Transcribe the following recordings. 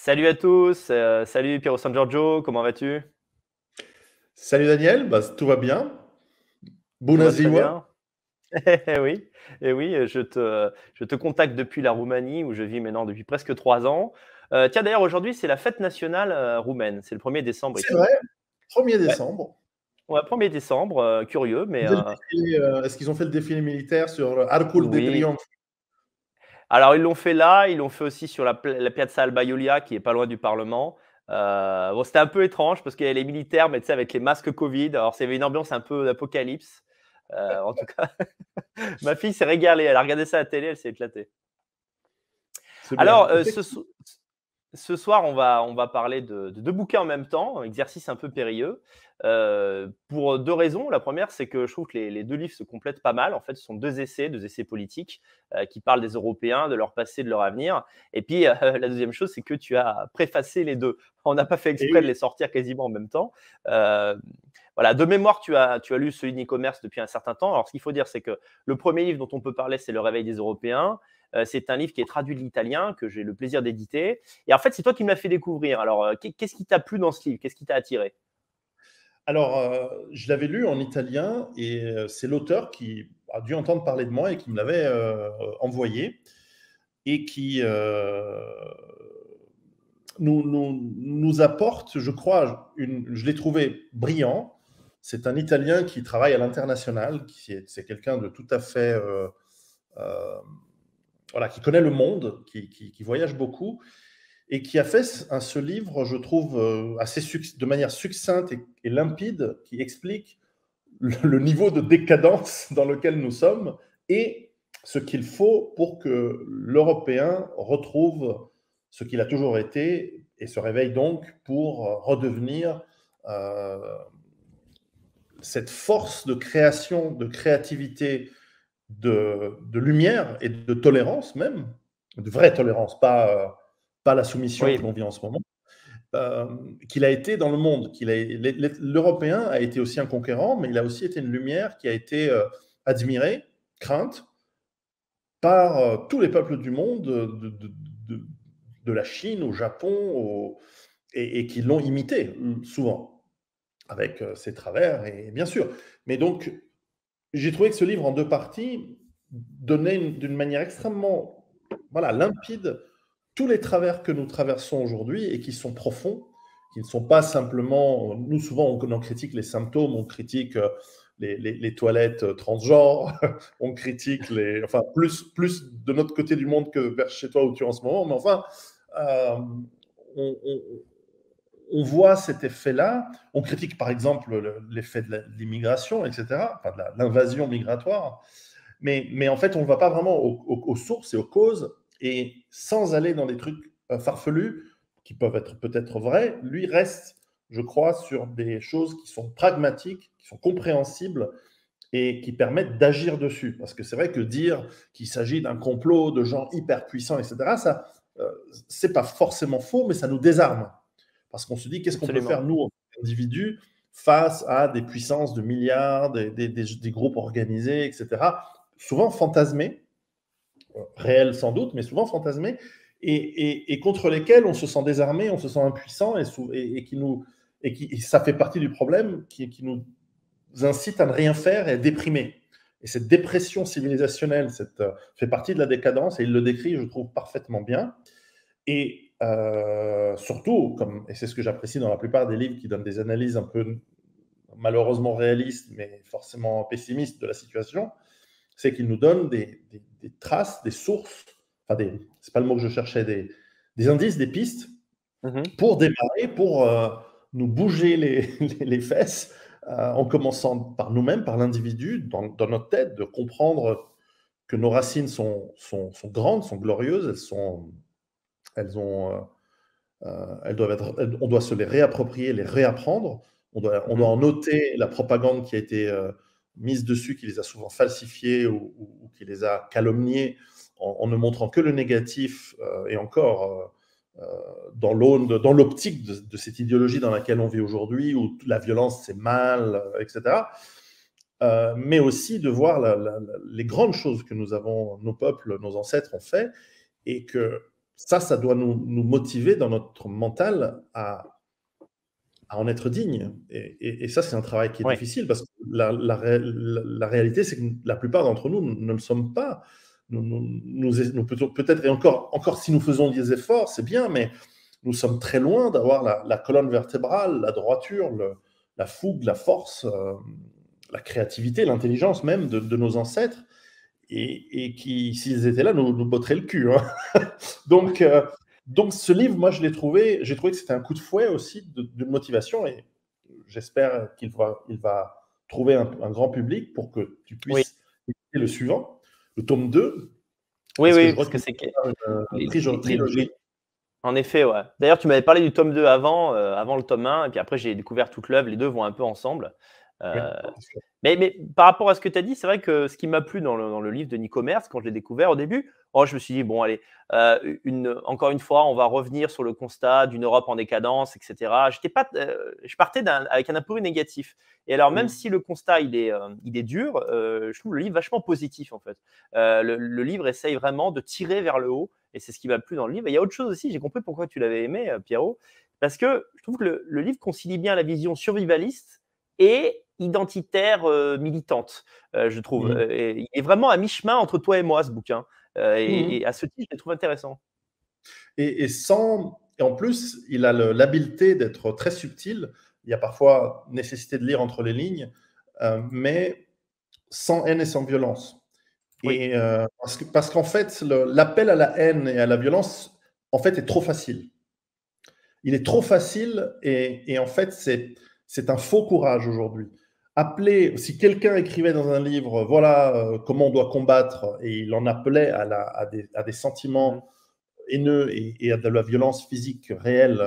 Salut à tous, salut Piero San Giorgio, comment vas-tu? Salut Daniel, bah, tout va bien. Tout va très Bună bien? Oui, et oui, je te contacte depuis la Roumanie où je vis maintenant depuis presque 3 ans. Tiens d'ailleurs aujourd'hui c'est la fête nationale, roumaine, c'est le 1er décembre C'est ici. vrai, 1er Ouais, décembre. ouais 1er décembre, curieux mais Est-ce qu'ils ont fait le défilé militaire sur le Arcul de oui. Triomphe? Alors ils l'ont fait là, ils l'ont fait aussi sur la Piazza Alba Iulia qui est pas loin du parlement. Bon c'était un peu étrange parce qu'il y a les militaires mais tu sais avec les masques Covid, alors ça avait une ambiance un peu d'apocalypse. En tout cas ma fille s'est régalée, elle a regardé ça à la télé, elle s'est éclatée. C'est bien. Alors, ce soir, on va parler de 2 bouquins en même temps, un exercice un peu périlleux, pour 2 raisons. La première, c'est que je trouve que les 2 livres se complètent pas mal. En fait, ce sont 2 essais politiques, qui parlent des Européens, de leur passé, de leur avenir et puis, la deuxième chose, c'est que tu as préfacé les 2. On n'a pas fait Et exprès de oui. les sortir quasiment en même temps. Voilà, de mémoire, tu as lu celui d'e-commerce depuis un certain temps. Alors ce qu'il faut dire, c'est que le premier livre dont on peut parler, c'est Le réveil des Européens. C'est un livre qui est traduit de l'italien, que j'ai le plaisir d'éditer. Et en fait, c'est toi qui me l'as fait découvrir. Alors, qu'est-ce qui t'a plu dans ce livre? Qu'est-ce qui t'a attiré? Alors, je l'avais lu en italien et c'est l'auteur qui a dû entendre parler de moi et qui me l'avait envoyé et qui nous apporte, je crois, je l'ai trouvé brillant. C'est un Italien qui travaille à l'international, c'est quelqu'un de tout à fait euh, voilà, qui connaît le monde, qui voyage beaucoup, et qui a fait ce livre, je trouve, de manière succincte et limpide, qui explique le niveau de décadence dans lequel nous sommes et ce qu'il faut pour que l'Européen retrouve ce qu'il a toujours été et se réveille donc pour redevenir euh, cette force de création, de créativité, de lumière et de tolérance même, de vraie tolérance, pas la soumission que Oui, l'on vit en ce moment, euh, qu'il a été dans le monde. L'Européen a été aussi un conquérant, mais il a aussi été une lumière qui a été admirée, crainte par tous les peuples du monde, de, de la Chine au Japon, et qui l'ont imité souvent, avec ses travers, et bien sûr. Mais donc, j'ai trouvé que ce livre en 2 parties donnait d'une manière extrêmement, voilà, limpide tous les travers que nous traversons aujourd'hui et qui sont profonds, qui ne sont pas simplement, nous souvent on en critique les symptômes, on critique les toilettes transgenres, on critique enfin plus de notre côté du monde que vers chez toi où tu es en ce moment, mais enfin, euh, on, on, on voit cet effet-là. On critique par exemple l'effet de l'immigration, etc., enfin de l'invasion migratoire, mais en fait, on ne va pas vraiment aux sources et aux causes, et sans aller dans des trucs farfelus qui peuvent être peut-être vrais, lui reste, je crois, sur des choses qui sont pragmatiques, qui sont compréhensibles et qui permettent d'agir dessus. Parce que c'est vrai que dire qu'il s'agit d'un complot de gens hyper puissants, etc., ça, c'est pas forcément faux, mais ça nous désarme. Parce qu'on se dit, qu'est-ce qu'on peut faire, absolument. nous, individus, face à des puissances de milliards, des groupes organisés, etc., souvent fantasmés, réels sans doute, mais souvent fantasmés, et contre lesquels on se sent désarmé, on se sent impuissant, et ça fait partie du problème qui nous incite à ne rien faire et à déprimer. Et cette dépression civilisationnelle fait partie de la décadence, et il le décrit, je trouve, parfaitement bien. Et surtout, et c'est ce que j'apprécie dans la plupart des livres qui donnent des analyses un peu malheureusement réalistes, mais forcément pessimistes de la situation, c'est qu'ils nous donnent des traces, des sources, enfin, c'est pas le mot que je cherchais, des indices, des pistes Mmh. pour démarrer, pour nous bouger les fesses, en commençant par nous-mêmes, par l'individu, dans notre tête, de comprendre que nos racines sont grandes, sont glorieuses, elles doivent on doit se les réapproprier, les réapprendre. On doit Mmh. en noter la propagande qui a été mise dessus, qui les a souvent falsifiées ou qui les a calomniées en ne montrant que le négatif, et encore dans dans l'optique de cette idéologie dans laquelle on vit aujourd'hui, où la violence c'est mal, etc. Mais aussi de voir les grandes choses que nos peuples, nos ancêtres ont fait, et que ça doit nous motiver dans notre mental à en être digne. Et ça, c'est un travail qui est Oui, difficile parce que la réalité, c'est que la plupart d'entre nous ne le sommes pas. Nous peut-être, et encore si nous faisons des efforts, c'est bien, mais nous sommes très loin d'avoir la colonne vertébrale, la droiture, la fougue, la force, la créativité, l'intelligence même de nos ancêtres, et qui, s'ils étaient là, nous botteraient le cul. Hein. Donc, donc, ce livre, moi, j'ai trouvé que c'était un coup de fouet aussi de motivation, et j'espère il va trouver un grand public pour que tu oui, puisses écouter le suivant, le tome 2, oui, parce que oui, je parce crois que qu'il c'est que va faire une trilogie. en effet, ouais. D'ailleurs, tu m'avais parlé du tome 2 avant, avant le tome 1 et puis après j'ai découvert toute l'œuvre. Les 2 vont un peu ensemble. Oui, Heu, c'est sûr. mais par rapport à ce que tu as dit, c'est vrai que ce qui m'a plu dans le livre de Nico Merz, quand je l'ai découvert au début, oh, je me suis dit: «Bon allez, encore une fois, on va revenir sur le constat d'une Europe en décadence» et cetera. J'étais pas je partais avec un a priori négatif et alors même Mm. si le constat il est dur, je trouve le livre vachement positif en fait. Le livre essaye vraiment de tirer vers le haut et c'est ce qui m'a plu dans le livre et il y a autre chose aussi, j'ai compris pourquoi tu l'avais aimé, Pierrot, parce que je trouve que le livre concilie bien la vision survivaliste et identitaire, militante, je trouve, Mm. et il est vraiment à mi-chemin entre toi et moi ce bouquin, Mm. et à ce titre, je le trouve intéressant. Et en plus, il a l'habileté d'être très subtil. Il y a parfois nécessité de lire entre les lignes, mais sans haine et sans violence. Oui, Et parce qu'en fait, l'appel à la haine et à la violence, en fait, est trop facile. Il est trop facile, et en fait, c'est un faux courage aujourd'hui. Appeler, si quelqu'un écrivait dans un livre, voilà comment on doit combattre, et il en appelait à des mmh, sentiments haineux et à de la violence physique réelle,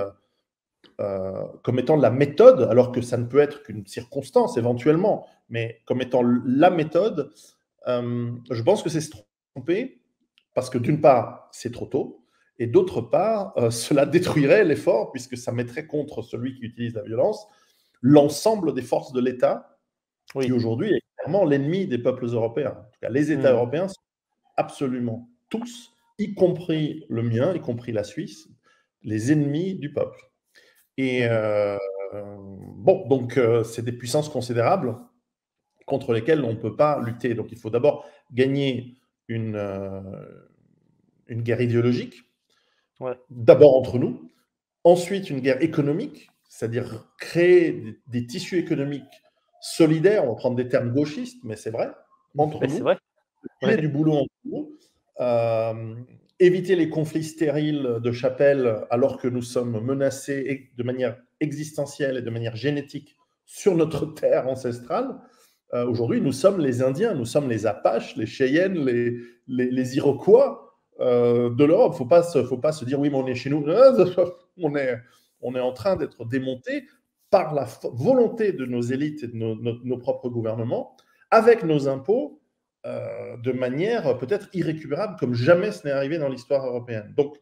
comme étant la méthode, alors que ça ne peut être qu'une circonstance éventuellement, mais comme étant la méthode, je pense que c'est se tromper, parce que d'une part, c'est trop tôt, et d'autre part, cela détruirait l'effort, puisque ça mettrait contre celui qui utilise la violence l'ensemble des forces de l'État, qui oui, aujourd'hui est clairement l'ennemi des peuples européens. En tout cas, les États mmh, européens sont absolument tous, y compris le mien, y compris la Suisse, les ennemis du peuple. Et mmh. bon, donc c'est des puissances considérables contre lesquelles on ne peut pas lutter. Donc il faut d'abord gagner une, euh, une guerre idéologique, Ouais, d'abord entre nous, ensuite une guerre économique, c'est-à-dire créer des tissus économiques solidaires, on va prendre des termes gauchistes, mais c'est vrai, entre beh, c'est nous, vrai, créer ouais, du boulot entre nous, euh, éviter les conflits stériles de chapelle alors que nous sommes menacés de manière existentielle et de manière génétique sur notre terre ancestrale. Aujourd'hui, nous sommes les Indiens, nous sommes les Apaches, les Cheyennes, les Iroquois de l'Europe. Faut pas se dire oui, mais on est chez nous. On est, on est en train d'être démonté par la volonté de nos élites et de nos propres gouvernements, avec nos impôts, de manière peut-être irrécupérable, comme jamais ce n'est arrivé dans l'histoire européenne. Donc,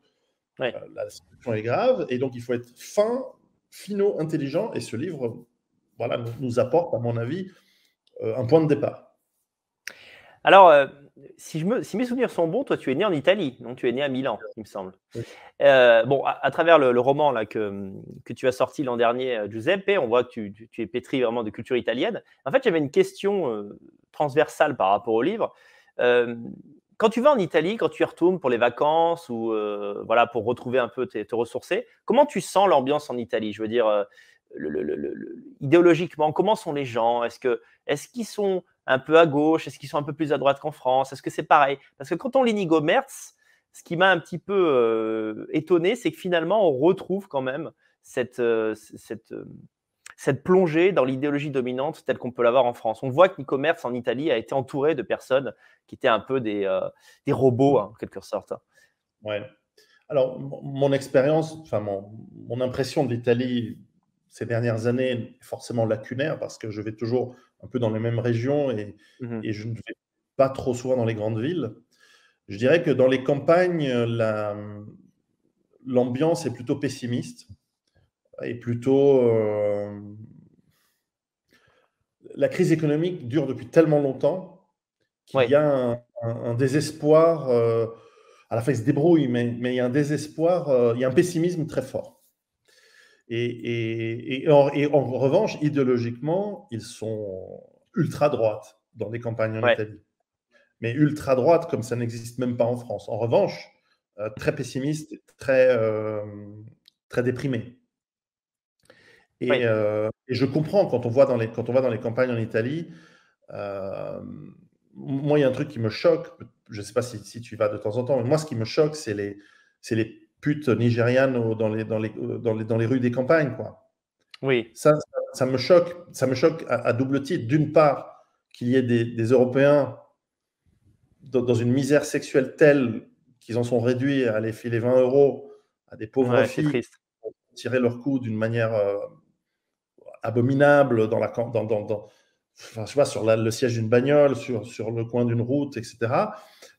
ouais. la situation est grave, et donc il faut être fin, finaux, intelligent, et ce livre, voilà, nous apporte, à mon avis, un point de départ. Alors, si mes souvenirs sont bons, toi, tu es né en Italie, donc tu es né à Milan, il me semble. Oui. Bon, à travers le roman là que tu as sorti l'an dernier, Giuseppe, on voit que tu es pétri vraiment de culture italienne. En fait, j'avais une question, transversale par rapport au livre. Hem, Quand tu vas en Italie, quand tu y retournes pour les vacances ou, voilà, pour retrouver un peu te ressourcer, comment tu sens l'ambiance en Italie? Je veux dire, idéologiquement, comment sont les gens? Est-ce qu'ils sont un peu à gauche? Est-ce qu'ils sont un peu plus à droite qu'en France? Est-ce que c'est pareil? Parce que quand on lit Nigo Merz, ce qui m'a un petit peu, étonné, c'est que finalement on retrouve quand même cette, cette plongée dans l'idéologie dominante telle qu'on peut l'avoir en France. On voit que Nico Merz en Italie a été entouré de personnes qui étaient un peu des robots, hein, en quelque sorte. Ouais. Alors, mon expérience, enfin mon impression de l'Italie ces dernières années est forcément lacunaire, parce que je vais toujours un peu dans les mêmes régions, Mmh. et je ne vais pas trop souvent dans les grandes villes. Je dirais que dans les campagnes, l'ambiance est plutôt pessimiste, et plutôt. La crise économique dure depuis tellement longtemps qu'il Ouais. y a un désespoir. à la fin, ils se débrouillent, mais il y a un désespoir, il y a un pessimisme très fort. Et en revanche, idéologiquement, ils sont ultra-droite dans les campagnes en Ouais, Italie. Mais ultra-droite, comme ça n'existe même pas en France. En revanche, très pessimiste, très déprimé. Et, ouais. euh, et je comprends quand on voit quand on va dans les campagnes en Italie, euh, moi, il y a un truc qui me choque. Je ne sais pas si tu y vas de temps en temps, mais moi, ce qui me choque, c'est les putes nigérianes dans les rues des campagnes, quoi. Oui, Ça me choque. Ça me choque à double titre. D'une part, qu'il y ait des Européens dans une misère sexuelle telle qu'ils en sont réduits à aller filer 20 euros à des pauvres ouais, c'est filles triste. pour tirer leur coup d'une manière abominable enfin, je sais pas, sur le siège d'une bagnole, sur le coin d'une route, etc.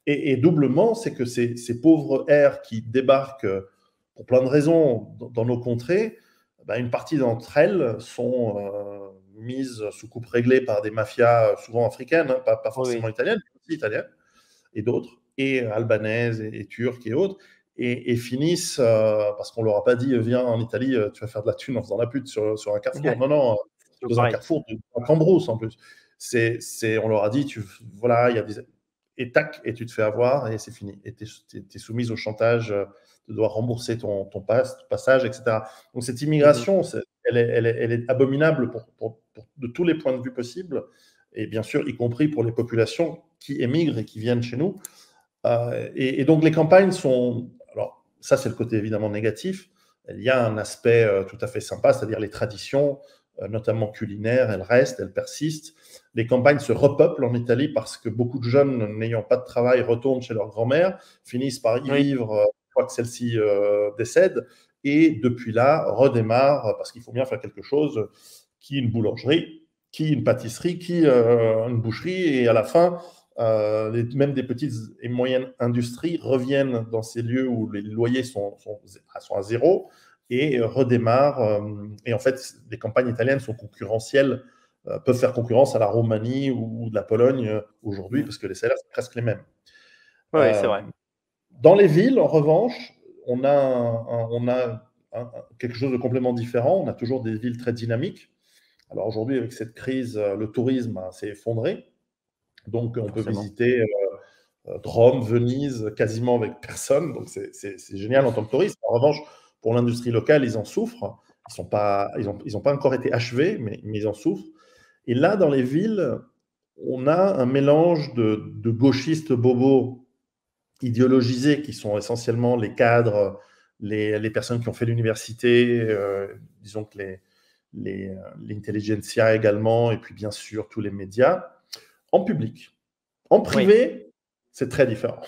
Et doublement, c'est que ces pauvres airs qui débarquent pour plein de raisons dans nos contrées, ben, une partie d'entre elles sont mises sous coupe réglée par des mafias souvent africaines, hein, pas Oui, forcément oui. italiennes, mais aussi italiennes, et d'autres, et albanaises, et turques, et autres, et finissent, parce qu'on leur a pas dit, viens en Italie, tu vas faire de la thune en faisant la pute sur un carrefour. Ouais, Non, non, c'est toujours dans un pareil. carrefour à Cambrousse en plus. On leur a dit, voilà, il y a des. Et tac, et tu te fais avoir, et c'est fini. Et tu es soumise au chantage, tu dois rembourser ton passage, etc. Donc cette Mhm. immigration, elle est abominable de tous les points de vue possibles, et bien sûr, y compris pour les populations qui émigrent et qui viennent chez nous. Et donc les campagnes sont. Alors, ça, c'est le côté évidemment négatif. Il y a un aspect tout à fait sympa, c'est-à-dire les traditions, notamment culinaires, elles restent, elles persistent. Les campagnes se repeuplent en Italie parce que beaucoup de jeunes n'ayant pas de travail retournent chez leur grand-mère, finissent par y Oui, vivre une fois que celle-ci décède, et depuis là redémarrent, parce qu'il faut bien faire quelque chose, qui une boulangerie, qui une pâtisserie, qui une boucherie, et à la fin, même des petites et moyennes industries reviennent dans ces lieux où les loyers sont à zéro, et redémarrent. Et en fait, les campagnes italiennes sont concurrentielles, peuvent faire concurrence à la Roumanie ou de la Pologne aujourd'hui, parce que les salaires sont presque les mêmes. oui, c'est Euh, vrai. dans les villes, en revanche, on a quelque chose de complètement différent. On a toujours des villes très dynamiques. Alors aujourd'hui, avec cette crise, le tourisme s'est effondré. Donc, on peut Forcément. visiter Rome, Venise, quasiment avec personne. Donc, c'est génial en tant que touriste. En revanche, pour l'industrie locale, ils en souffrent. Ils ont pas encore été achevés, mais ils en souffrent. Et là, dans les villes, on a un mélange de gauchistes bobos idéologisés, qui sont essentiellement les cadres, les personnes qui ont fait l'université, disons que l'intelligentsia également, et puis bien sûr tous les médias, en public. En Oui, privé, c'est très différent.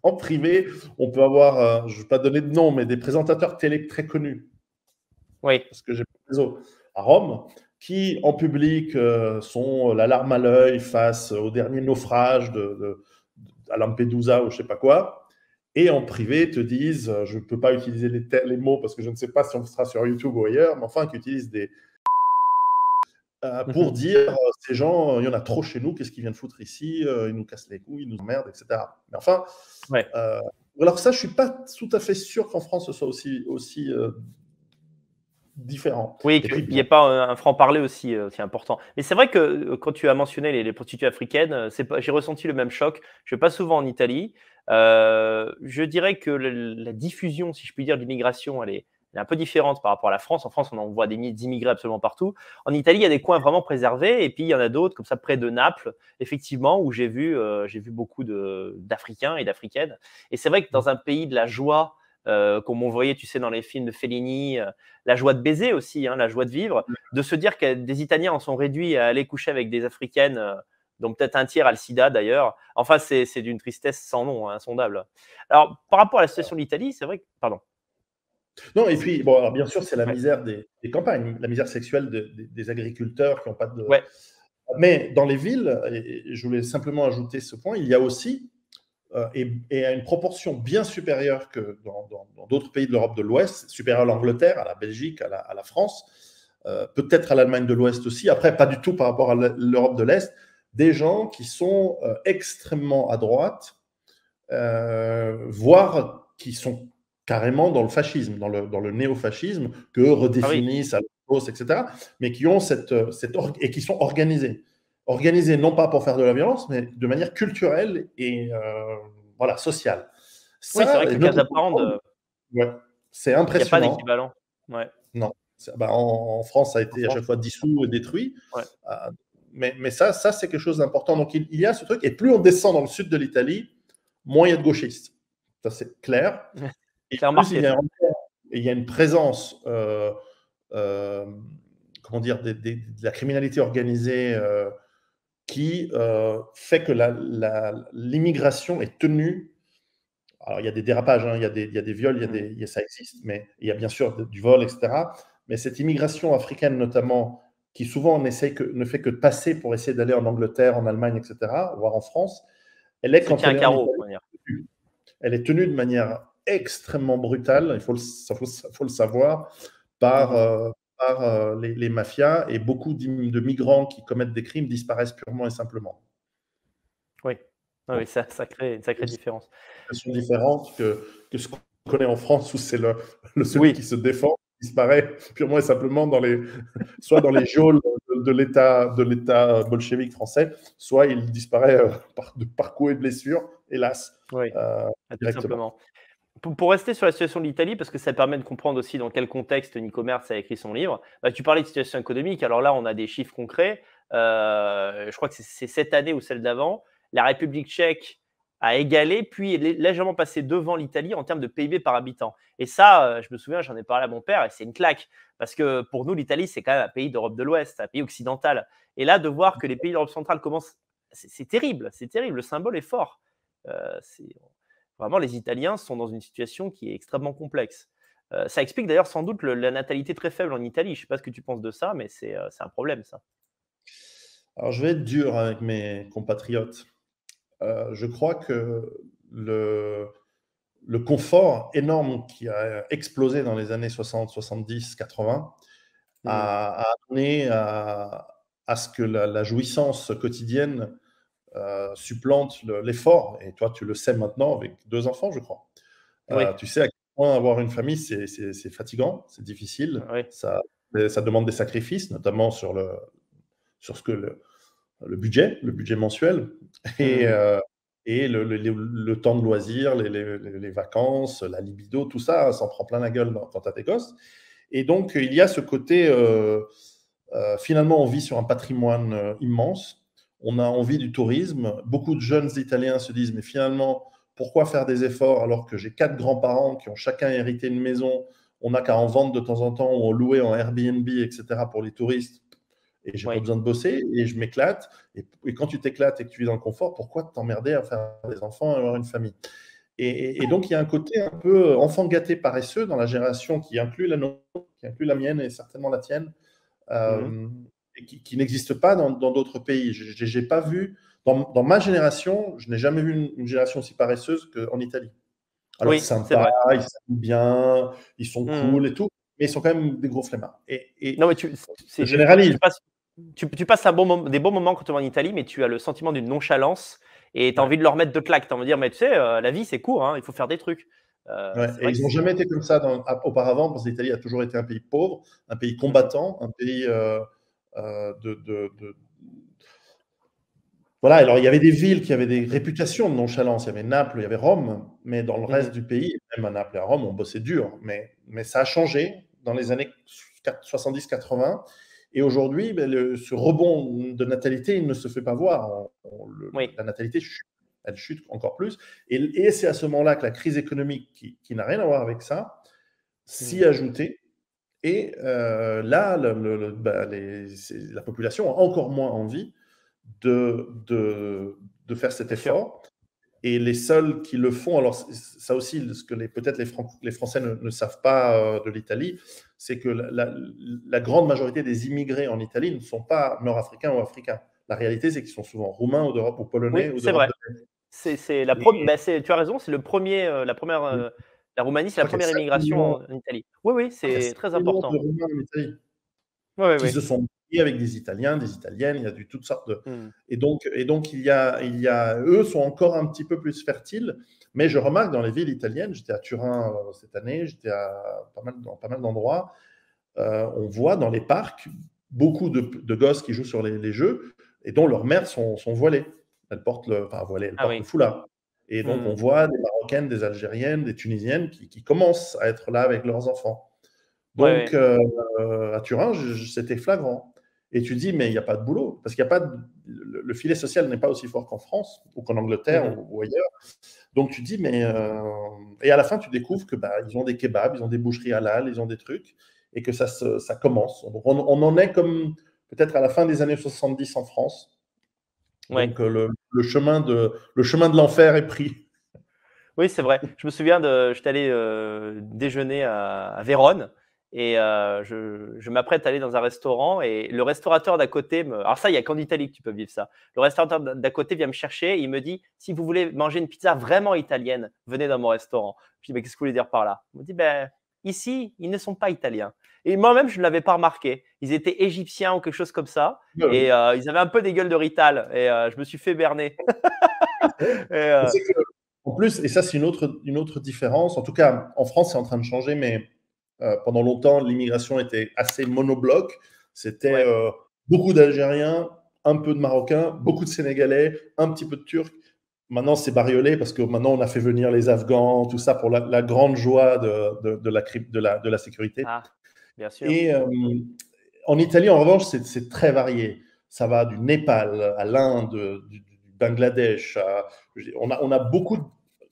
En privé, on peut avoir, je ne vais pas donner de nom, mais des présentateurs télé très connus, oui. parce que j'ai pas de réseau, à Rome, qui en public sont la larme à l'œil face au dernier naufrage à Lampedusa ou je ne sais pas quoi, et en privé te disent, je ne peux pas utiliser les mots parce que je ne sais pas si on sera sur YouTube ou ailleurs, mais enfin, qui utilisent pour Mhm. dire ces gens, il y en a trop chez nous, qu'est-ce qu'ils viennent foutre ici, ils nous cassent les couilles, ils nous emmerdent, etc. Mais enfin, Ouais. alors ça, je suis pas tout à fait sûr qu'en France ce soit aussi différent. Oui, Et qu'il puis n'y ait bon, pas un franc-parler aussi important. Mais c'est vrai que quand tu as mentionné les prostituées africaines, c'est pas, j'ai ressenti le même choc. Je ne vais pas souvent en Italie. Je dirais que la diffusion, si je puis dire, de l'immigration, elle est un peu différente par rapport à la France. En France, on en voit des milliers d'immigrés absolument partout. En Italie, il y a des coins vraiment préservés. Et puis, il y en a d'autres, comme ça, près de Naples, effectivement, où j'ai vu beaucoup d'Africains et d'Africaines. Et c'est vrai que dans un pays de la joie, comme on voyait, tu sais, dans les films de Fellini, la joie de baiser aussi, hein, la joie de vivre, de se dire que des Italiens en sont réduits à aller coucher avec des Africaines, dont peut-être un tiers a le sida d'ailleurs. Enfin, c'est d'une tristesse sans nom, hein, insondable. Alors, par rapport à la situation de l'Italie, c'est vrai que. Pardon. non, et puis bon, alors bien sûr, c'est la Ouais. misère des campagnes, la misère sexuelle des agriculteurs qui n'ont pas de. Ouais. Mais dans les villes, et je voulais simplement ajouter ce point, il y a aussi et à une proportion bien supérieure que dans d'autres pays de l'Europe de l'Ouest, supérieure à l'Angleterre, à la Belgique, à la France, peut-être à l'Allemagne de l'Ouest aussi, après pas du tout par rapport à l'Europe de l'Est, des gens qui sont extrêmement à droite, voire qui sont carrément dans le fascisme, dans le néofascisme, qu'eux Ah oui, redéfinissent à leur sauce, etc., mais qui ont et qui sont organisés. Organisés non pas pour faire de la violence, mais de manière culturelle et voilà, sociale. oui, c'est Ça, vrai que et le notre Casablanca, ouais, c'est il y a pas impressionnant. d'équivalent. Ouais, Non. Bah, en France, ça a en été à France, chaque fois dissous et détruit. ouais. Euh, mais ça c'est quelque chose d'important. Donc, il y a ce truc. Et plus on descend dans le sud de l'Italie, moins il y a de gauchistes. Ça, c'est clair. Et Je l'ai plus, remarqué ça. il y a une présence, euh, comment dire, de la criminalité organisée qui fait que l'immigration est tenue. Alors, il y a des dérapages, hein, il y a des viols, Mmh. ça existe, mais il y a bien sûr du vol, etc. Mais cette immigration africaine, notamment, qui souvent ne fait que passer pour essayer d'aller en Angleterre, en Allemagne, etc., voire en France, Se quand tient à elle est en carreau, Italie, on va dire. elle est tenue de manière extrêmement brutale, faut le savoir, par, Mmh. les mafias, et beaucoup de migrants qui commettent des crimes disparaissent purement et simplement. Oui. Oui, oui, Donc, ça crée une sacrée différence. sont différentes que ce qu'on connaît en France, où c'est celui qui Oui, se défend qui disparaît purement et simplement soit dans les geôles de l'État bolchevique français, soit il disparaît par coups et blessures, hélas, oui, euh, tout directement. simplement. Pour rester sur la situation de l'Italie, parce que ça permet de comprendre aussi dans quel contexte Nico Merz a écrit son livre. Bah, tu parlais de situation économique, alors là, on a des chiffres concrets. Je crois que c'est cette année ou celle d'avant, la République tchèque a égalé, puis est légèrement passé devant l'Italie en termes de PIB par habitant. Et ça, je me souviens, j'en ai parlé à mon père, et c'est une claque. Parce que pour nous, l'Italie, c'est quand même un pays d'Europe de l'Ouest, un pays occidental. Et là, de voir que les pays d'Europe centrale commencent, c'est terrible, c'est terrible. Le symbole est fort. C'est Vraiment, les Italiens sont dans une situation qui est extrêmement complexe. Ça explique d'ailleurs sans doute la natalité très faible en Italie. Je ne sais pas ce que tu penses de ça, mais c'est un problème ça. Alors, je vais être dur avec mes compatriotes. Je crois que le, le confort énorme qui a explosé dans les années 60, 70, 80 Mmh. a amené à ce que la jouissance quotidienne supplante l'effort. Et toi, tu le sais maintenant avec 2 enfants, je crois. Oui, Tu sais à quel point avoir une famille, c'est fatigant, c'est difficile. oui. Ça demande des sacrifices, notamment sur ce que le budget mensuel, et, Mmh. le temps de loisir, les vacances, la libido, tout ça, s'en prend plein la gueule quand tu as tes gosses. Et donc, il y a ce côté, finalement, on vit sur un patrimoine immense. On a envie du tourisme. Beaucoup de jeunes Italiens se disent, mais finalement, pourquoi faire des efforts alors que j'ai 4 grands-parents qui ont chacun hérité une maison, on n'a qu'à en vendre de temps en temps ou en louer en Airbnb, etc. pour les touristes, et j'ai pas Oui. besoin de bosser et je m'éclate. Et quand tu t'éclates et que tu vis dans le confort, pourquoi t'emmerder à faire des enfants et avoir une famille? Et donc, il y a un côté un peu enfant gâté paresseux dans la génération qui inclut la nôtre, qui inclut la mienne et certainement la tienne, Mmh. euh, et qui n'existe pas dans d'autres pays. J'ai pas vu, dans ma génération, je n'ai jamais vu une génération aussi paresseuse qu'en Italie. Alors, Oui, c'est sympa, vrai. ils s'aiment bien, ils sont Mmh. cool et tout, mais ils sont quand même des gros flemmards. Non, mais Je c'est juste que généralise. tu passes des bons moments quand tu vas en Italie, mais tu as le sentiment d'une nonchalance et tu as Ouais. envie de leur mettre de claques. Tu as envie de dire, mais tu sais, la vie, c'est court, hein, il faut faire des trucs. Ouais, C'est et vrai que ils n'ont c'est. jamais été comme ça auparavant, parce que l'Italie a toujours été un pays pauvre, un pays Mmh. combattant, un pays voilà. Alors, il y avait des villes qui avaient des réputations de nonchalance. Il y avait Naples, il y avait Rome, mais dans le reste Mmh. du pays, même à Naples et à Rome, on bossait dur. Mais ça a changé dans les années 70-80. Et aujourd'hui, ben, ce rebond de natalité, il ne se fait pas voir. Oui. La natalité chute, elle chute encore plus. Et c'est à ce moment-là que la crise économique, qui n'a rien à voir avec ça, Mmh. s'y ajoutait. Et là, la population a encore moins envie de faire cet Bien sûr. effort. Et les seuls qui le font, alors ça aussi, ce que peut-être les Français ne savent pas de l'Italie, c'est que la grande majorité des immigrés en Italie ne sont pas nord-africains ou africains. La réalité, c'est qu'ils sont souvent roumains ou d'Europe, ou polonais Oui, ou c'est d'Europe vrai. de l'Est. C'est la Et bah, tu as raison, c'est le premier, la première, la Roumanie, je c'est la crois qu'il y a première 7 immigration millions, en Italie. Oui, oui, je crois qu'il y a c'est 7 très millions de important. Roumains en Italie. Ouais, ouais, qui ouais. se sont mariés avec des Italiens, des Italiennes, il y a toutes sortes de... Mmh. Et donc eux sont encore un petit peu plus fertiles, mais je remarque dans les villes italiennes, j'étais à Turin cette année, j'étais dans pas mal d'endroits, on voit dans les parcs beaucoup de gosses qui jouent sur les jeux et dont leurs mères sont voilées. Elles Ah portent le oui. foulard. Et donc, on Mmh. voit des Marocaines, des Algériennes, des Tunisiennes qui commencent à être là avec leurs enfants. Ouais, Donc, ouais. à Turin, c'était flagrant. Et tu dis, mais il n'y a pas de boulot. Parce qu'il y a pas le filet social n'est pas aussi fort qu'en France ou qu'en Angleterre Mmh. ou ailleurs. Donc, tu dis, mais. Et à la fin, tu découvres que ils ont des kebabs, ils ont des boucheries halal, ils ont des trucs. Et que ça commence. Donc, on en est comme peut-être à la fin des années 70 en France. Ouais. Donc, le chemin de l'enfer est pris. Oui, c'est vrai. Je me souviens j'étais allé déjeuner à Vérone et je m'apprête à aller dans un restaurant et le restaurateur d'à côté alors ça, il y a qu'en Italie que tu peux vivre ça. Le restaurateur d'à côté vient me chercher et il me dit: «Si vous voulez manger une pizza vraiment italienne, venez dans mon restaurant». Je dis: «Mais qu'est-ce que vous voulez dire par là?» Il me dit: «Ben, ici, ils ne sont pas italiens» et moi-même, je ne l'avais pas remarqué. Ils étaient égyptiens ou quelque chose comme ça Ouais, et oui. ils avaient un peu des gueules de rital et je me suis fait berner et C'est que, en plus, et ça, c'est une autre différence. En tout cas, en France, c'est en train de changer, mais pendant longtemps, l'immigration était assez monobloc. C'était ouais, beaucoup d'Algériens, un peu de Marocains, beaucoup de Sénégalais, un petit peu de Turcs. Maintenant, c'est bariolé parce que maintenant, on a fait venir les Afghans, tout ça pour la grande joie de la sécurité. ah, bien sûr. Et en Italie, en revanche, c'est très varié. Ça va du Népal à l'Inde, du Bangladesh. On a beaucoup.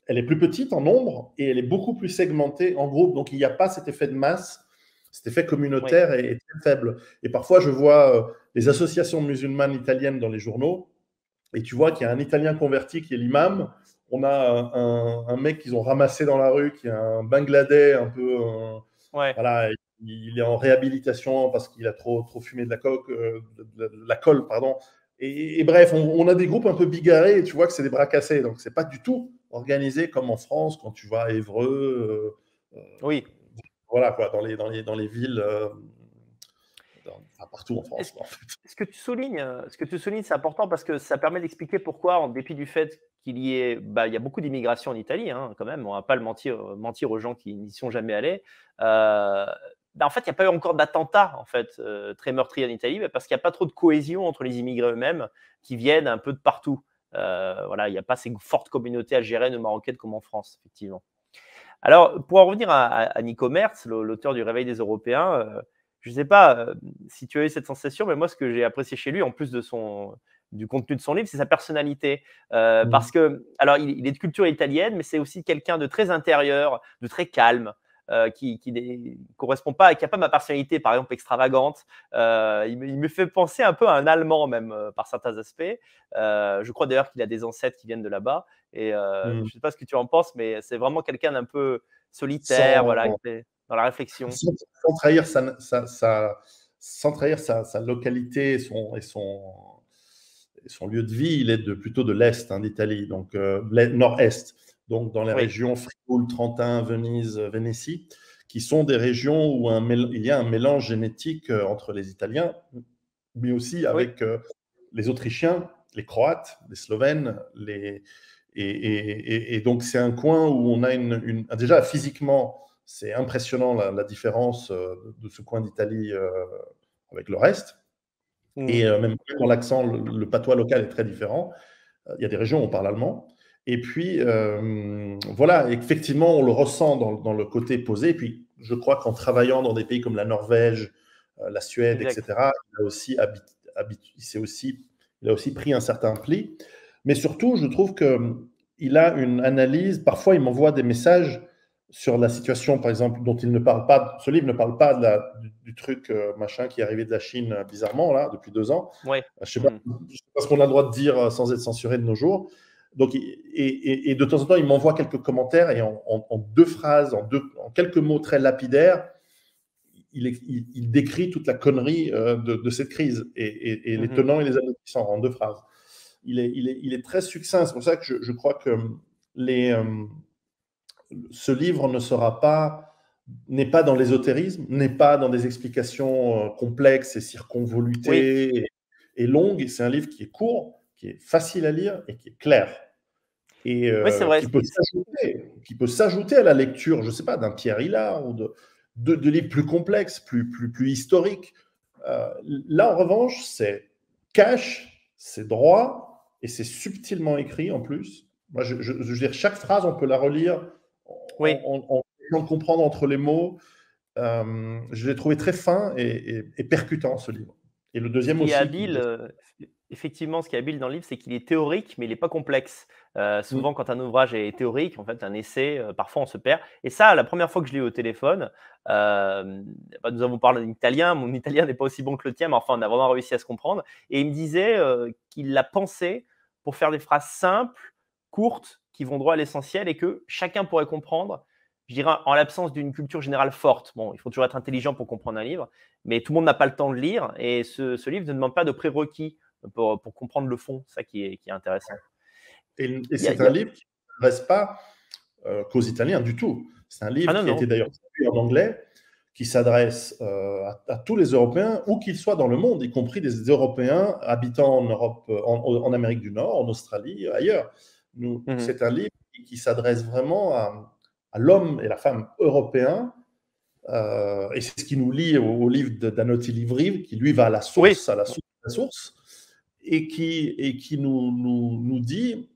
Elle est plus petite en nombre et elle est beaucoup plus segmentée en groupe. Donc, il n'y a pas cet effet de masse. Cet effet Oui. communautaire est très faible. Et parfois, je vois les associations musulmanes italiennes dans les journaux et tu vois qu'il y a un Italien converti qui est l'imam. On a un mec qu'ils ont ramassé dans la rue qui est un Bangladais un peu. Ouais. Voilà, il est en réhabilitation parce qu'il a trop fumé de la coke, de la colle, pardon. Et bref, on a des groupes un peu bigarrés et tu vois que c'est des bras cassés. Donc, c'est pas du tout organisé comme en France quand tu vas à Évreux, Oui. voilà quoi, dans les villes, enfin, partout en Est-ce France, en fait. ce que tu soulignes, c'est important parce que ça permet d'expliquer pourquoi, en dépit du fait qu'il y ait, bah, il y a beaucoup d'immigration en Italie, hein, quand même, on va pas le mentir aux gens qui n'y sont jamais allés. Bah, en fait, il y a pas eu encore d'attentats, en fait, très meurtriers en Italie, bah, parce qu'il y a pas trop de cohésion entre les immigrés eux-mêmes qui viennent un peu de partout. Voilà, il y a pas ces fortes communautés algériennes ou marocaines comme en France, effectivement. Alors, pour en revenir à Nico Merz, l'auteur du Réveil des Européens, je ne sais pas si tu as eu cette sensation, mais moi, ce que j'ai apprécié chez lui, en plus du contenu de son livre, c'est sa personnalité. Parce Mm. que, alors, il est de culture italienne, mais c'est aussi quelqu'un de très intérieur, de très calme. Qui ne correspond pas, qui n'a pas ma personnalité, par exemple, extravagante. Il me fait penser un peu à un Allemand, même, par certains aspects. Je crois d'ailleurs qu'il a des ancêtres qui viennent de là-bas. Et je ne Mm. sais pas ce que tu en penses, mais c'est vraiment quelqu'un d'un peu solitaire, voilà, Sans, qui est dans la réflexion. sans, sans trahir sans trahir sa localité et son lieu de vie, il est plutôt de l'Est d'Italie, donc nord-est, donc dans les Oui, régions Fribourg, Trentin, Venise, Vénétie, qui sont des régions où il y a un mélange génétique entre les Italiens, mais aussi oui, avec les Autrichiens, les Croates, les Slovènes, et donc c'est un coin où on a déjà physiquement, c'est impressionnant la différence de ce coin d'Italie avec le reste. Et mmh, même dans l'accent, le patois local est très différent. Il y a des régions où on parle allemand. Et puis, voilà, effectivement, on le ressent dans le côté posé. Et puis, je crois qu'en travaillant dans des pays comme la Norvège, la Suède, exact. etc., il a aussi pris un certain pli. Mais surtout, je trouve qu'il a une analyse. Parfois, il m'envoie des messages sur la situation, par exemple, dont il ne parle pas. Ce livre ne parle pas du truc machin qui est arrivé de la Chine bizarrement, là, depuis 2 ans. Oui, Je sais pas, mmh, je sais pas ce qu'on a le droit de dire sans être censuré de nos jours. Donc, et de temps en temps, il m'envoie quelques commentaires et en 2 phrases, en quelques mots très lapidaires, il décrit toute la connerie de cette crise et les mmh. tenants et les aboutissants en 2 phrases. Il est très succinct. C'est pour ça que je crois que les, ce livre ne sera pas n'est pas dans l'ésotérisme, n'est pas dans des explications complexes et Oui, circonvolutées et longues. C'est un livre qui est court, qui est facile à lire et qui est clair. Et oui, c'est vrai. qui peut s'ajouter à la lecture, je ne sais pas, d'un Pierre Hillard ou de livres plus complexes, plus historiques. Là, en revanche, c'est cash, c'est droit et c'est subtilement écrit en plus. Moi, je veux dire, chaque phrase, on peut la relire Oui. en essayant de comprendre entre les mots. Je l'ai trouvé très fin et percutant, ce livre. Et le Ce deuxième qui est aussi. habile, effectivement, ce qui est habile dans le livre, c'est qu'il est théorique, mais il n'est pas complexe. Mm. Souvent, quand un ouvrage est théorique, en fait, un essai, parfois on se perd. Et ça, la première fois que je l'ai eu au téléphone, nous avons parlé en italien. Mon italien n'est pas aussi bon que le tien, mais enfin, on a vraiment réussi à se comprendre. Et il me disait qu'il l'a pensé pour faire des phrases simples, courtes, qui vont droit à l'essentiel et que chacun pourrait comprendre. Je dirais en l'absence d'une culture générale forte. Bon, il faut toujours être intelligent pour comprendre un livre, mais tout le monde n'a pas le temps de lire. Et ce livre ne demande pas de prérequis pour comprendre le fond. C'est ça qui est intéressant. Et Il y a, c'est il y un a... livre qui ne s'adresse pas qu'aux Italiens du tout. C'est un Ah livre non, qui a non. été d'ailleurs traduit en anglais, qui s'adresse à tous les Européens, où qu'ils soient dans le monde, y compris des Européens habitant en Europe, en Amérique du Nord, en Australie, ailleurs. Mhm. C'est un livre qui s'adresse vraiment à l'homme et la femme européens. Et c'est ce qui nous lie au livre d'Anotti Livry, qui lui va Oui, à la source de la source, et qui nous dit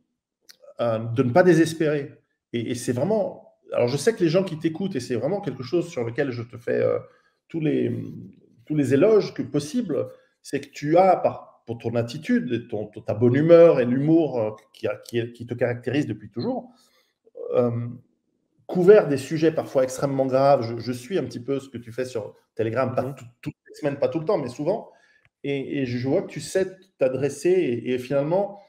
de ne pas désespérer. Et c'est vraiment. Alors, je sais que les gens qui t'écoutent, et c'est vraiment quelque chose sur lequel je te fais tous, les, tous les éloges que possible, c'est que tu as, pour ton attitude, et ta bonne humeur et l'humour qui te caractérise depuis toujours, euh, couvert des sujets parfois extrêmement graves. Je suis un petit peu ce que tu fais sur Telegram, pas mhm. toutes les semaines, pas tout le temps, mais souvent. Et je vois que tu sais t'adresser et finalement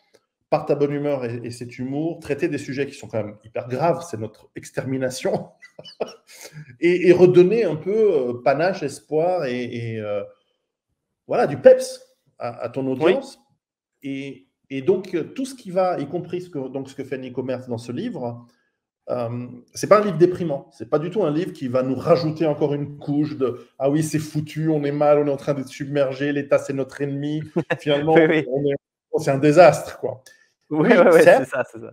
par ta bonne humeur et cet humour, traiter des sujets qui sont quand même hyper graves, c'est notre extermination, et redonner un peu panache, espoir voilà, du peps à ton Oui, audience. Et donc, tout ce qui va, y compris ce que fait Nico Merz dans ce livre, c'est pas un livre déprimant. C'est pas du tout un livre qui va nous rajouter encore une couche de ah oui, c'est foutu, on est mal, on est en train d'être submergé, l'État c'est notre ennemi. oui, Finalement, oui. c'est un désastre, quoi. Oui, Oui, ouais, ouais, c'est certes, ça, c'est ça.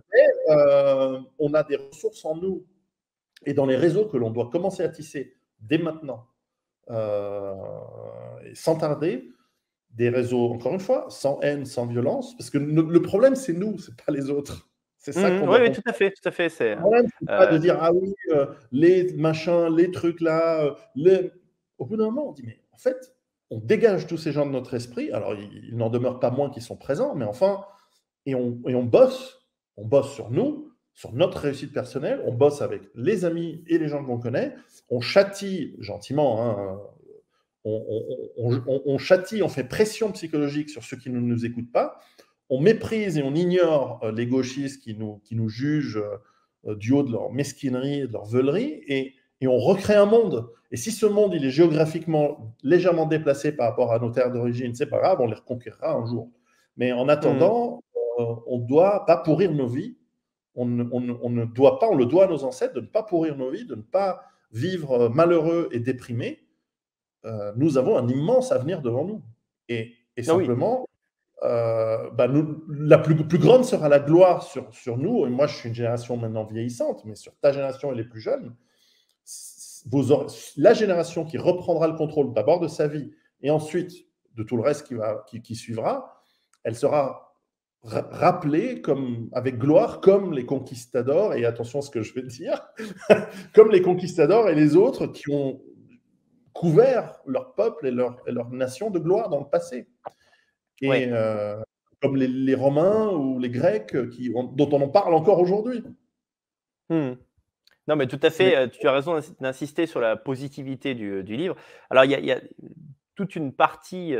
on a des ressources en nous et dans les réseaux que l'on doit commencer à tisser dès maintenant, euh, et sans tarder, des réseaux, encore une fois, sans haine, sans violence, parce que le problème, c'est nous, c'est pas les autres. C'est ça qu'on Oui, doit oui, comprendre. tout à fait, tout à fait. C'est, Le problème, c'est pas de euh, dire, ah oui, les machins, les trucs là, au bout d'un moment, on dit, mais en fait, on dégage tous ces gens de notre esprit. Alors, il n'en demeure pas moins qu'ils sont présents, mais enfin, et on bosse sur nous, sur notre réussite personnelle, on bosse avec les amis et les gens qu'on connaît, on châtie gentiment, hein, on châtie, on fait pression psychologique sur ceux qui ne nous écoutent pas, on méprise et on ignore les gauchistes qui nous jugent du haut de leur mesquinerie et de leur veulerie, et on recrée un monde. Et si ce monde il est géographiquement légèrement déplacé par rapport à nos terres d'origine, c'est pas grave, on les reconquérera un jour. Mais en mhm. attendant, on ne doit pas pourrir nos vies. On ne doit pas, on le doit à nos ancêtres de ne pas pourrir nos vies, de ne pas vivre malheureux et déprimés. Nous avons un immense avenir devant nous. Et Ah oui. simplement, la plus grande sera la gloire sur nous. Et moi, je suis une génération maintenant vieillissante, mais sur ta génération et les plus jeunes, la génération qui reprendra le contrôle d'abord de sa vie et ensuite de tout le reste qui suivra, elle sera rappelée avec gloire comme les conquistadors, et attention à ce que je vais dire, comme les conquistadors et les autres qui ont couvert leur peuple et leur nation de gloire dans le passé. Et Ouais. comme les Romains ou les Grecs dont on en parle encore aujourd'hui. Mhm. Non, mais tout à Mais fait, tu as raison d'insister sur la positivité du livre. Alors, il y a toute une partie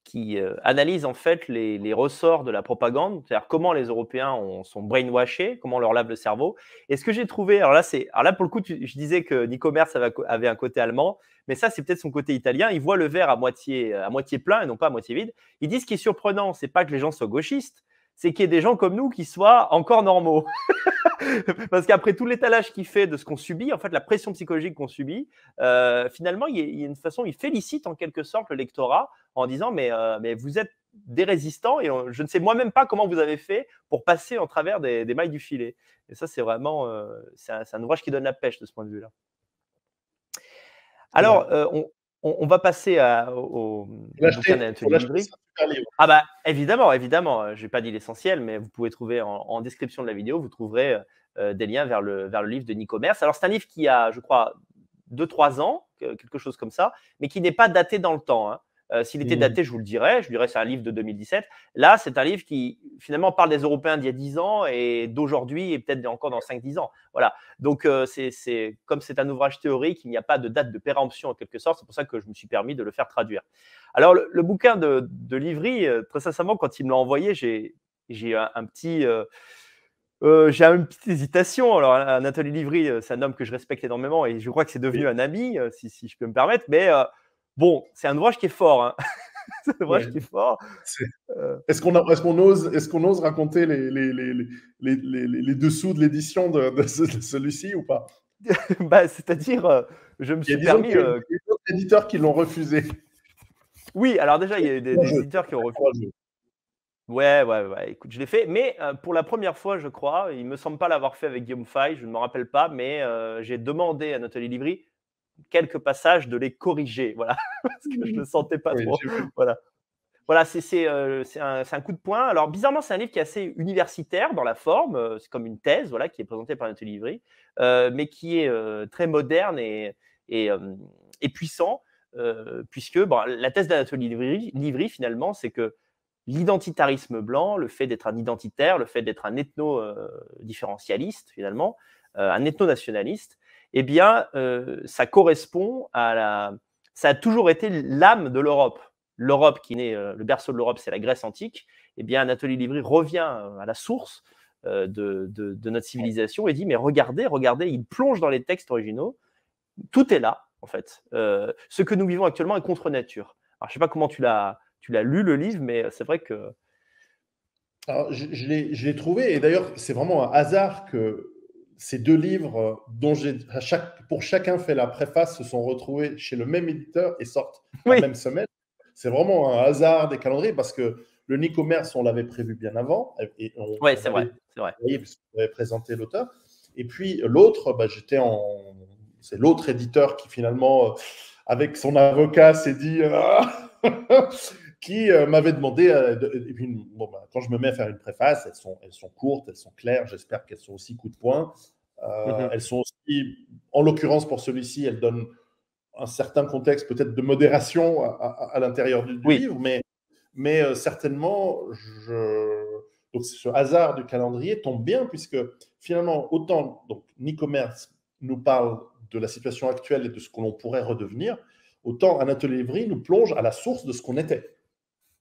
qui analyse en fait les ressorts de la propagande, c'est-à-dire comment les Européens sont brainwashés, comment on leur lave le cerveau. Et ce que j'ai trouvé, alors là pour le coup, je disais que Nico Merz avait un côté allemand, mais ça c'est peut-être son côté italien. Il voit le verre à moitié plein et non pas à moitié vide. Il dit ce qui est surprenant, c'est pas que les gens soient gauchistes, c'est qu'il y ait des gens comme nous qui soient encore normaux. Parce qu'après tout l'étalage qu'il fait de ce qu'on subit, en fait, la pression psychologique qu'on subit, finalement, il y a une façon, il félicite en quelque sorte le lectorat en disant mais vous êtes des résistants et je ne sais moi-même pas comment vous avez fait pour passer en travers des mailles du filet. Et ça, c'est vraiment c'est un ouvrage qui donne la pêche de ce point de vue-là. C'est vrai. Alors, on va passer au bouquin Faut d'Anatoly l'acheter, Livry. c'est un super livre. Ah bah, évidemment, évidemment, je n'ai pas dit l'essentiel, mais vous pouvez trouver en description de la vidéo, vous trouverez, des liens vers le livre de Nico Merz. Alors c'est un livre qui a, je crois, 2-3 ans, quelque chose comme ça, mais qui n'est pas daté dans le temps, hein. S'il était Mmh. daté, je vous je dirais c'est un livre de 2017. Là, c'est un livre qui finalement parle des Européens d'il y a 10 ans et d'aujourd'hui et peut-être encore dans 5-10 ans. Voilà. Donc comme c'est un ouvrage théorique, il n'y a pas de date de péremption en quelque sorte. C'est pour ça que je me suis permis de le faire traduire. Alors, le bouquin de Livry, très sincèrement, quand il me l'a envoyé, j'ai un petit, j'ai une petite hésitation. Alors, Anatoly Livry, c'est un homme que je respecte énormément et je crois que c'est devenu Oui, un ami, si je peux me permettre. Mais bon, c'est un ouvrage qui est fort, hein. C'est un ouvrage ouais. qui est fort. C'est Euh, est-ce qu'on ose raconter les dessous de l'édition de celui-ci ou pas? bah, c'est-à-dire, je me Il y a suis disons permis. qu'il y a eu d'autres éditeurs qui l'ont refusé. Oui, alors déjà, il y a eu des Courageux, éditeurs qui ont très refusé. courageux. Ouais, ouais, ouais, écoute, je l'ai fait, mais pour la première fois, je crois, il me semble pas l'avoir fait avec Guillaume Fay, je ne me rappelle pas, mais j'ai demandé à Anatoly Livry quelques passages de les corriger, voilà, parce que je ne le sentais pas Oui, trop, j'ai vu. voilà. Voilà, c'est un coup de poing. Alors bizarrement, c'est un livre qui est assez universitaire dans la forme, c'est comme une thèse, voilà, qui est présentée par Anatoly Livry, mais qui est, très moderne et puissant, puisque, bon, la thèse d'Anatoly Livry finalement, c'est que l'identitarisme blanc, le fait d'être un identitaire, le fait d'être un ethno, différentialiste finalement, un ethno-nationaliste, eh bien, ça correspond ça a toujours été l'âme de l'Europe. L'Europe qui naît, le berceau de l'Europe, c'est la Grèce antique. Eh bien, Anatoly Livry revient à la source de notre civilisation et dit mais regardez, regardez, il plonge dans les textes originaux, tout est là en fait. Ce que nous vivons actuellement est contre nature. Alors, je ne sais pas comment tu l'as lu le livre, mais c'est vrai que Alors, je l'ai trouvé, et d'ailleurs, c'est vraiment un hasard que ces deux livres, dont j'ai pour chacun fait la préface, se sont retrouvés chez le même éditeur et sortent la oui, même semaine. C'est vraiment un hasard des calendriers parce que le Nicommerce, on l'avait prévu bien avant et ouais, on c'est vrai, avait c'est vrai. envoyé parce qu'on avait présenté l'auteur. Et puis l'autre, bah, c'est l'autre éditeur qui finalement, avec son avocat, s'est dit qui m'avait demandé, et puis, bon, bah, quand je me mets à faire une préface, elles sont courtes, elles sont claires, j'espère qu'elles sont aussi coup de poing. Mmh. Elles sont aussi, en l'occurrence pour celui-ci, elles donnent un certain contexte peut-être de modération à l'intérieur du Oui. livre, mais certainement, donc ce hasard du calendrier tombe bien puisque finalement, autant donc, Nico Merz nous parle de la situation actuelle et de ce que l'on pourrait redevenir, autant Anatoly Livry nous plonge à la source de ce qu'on était.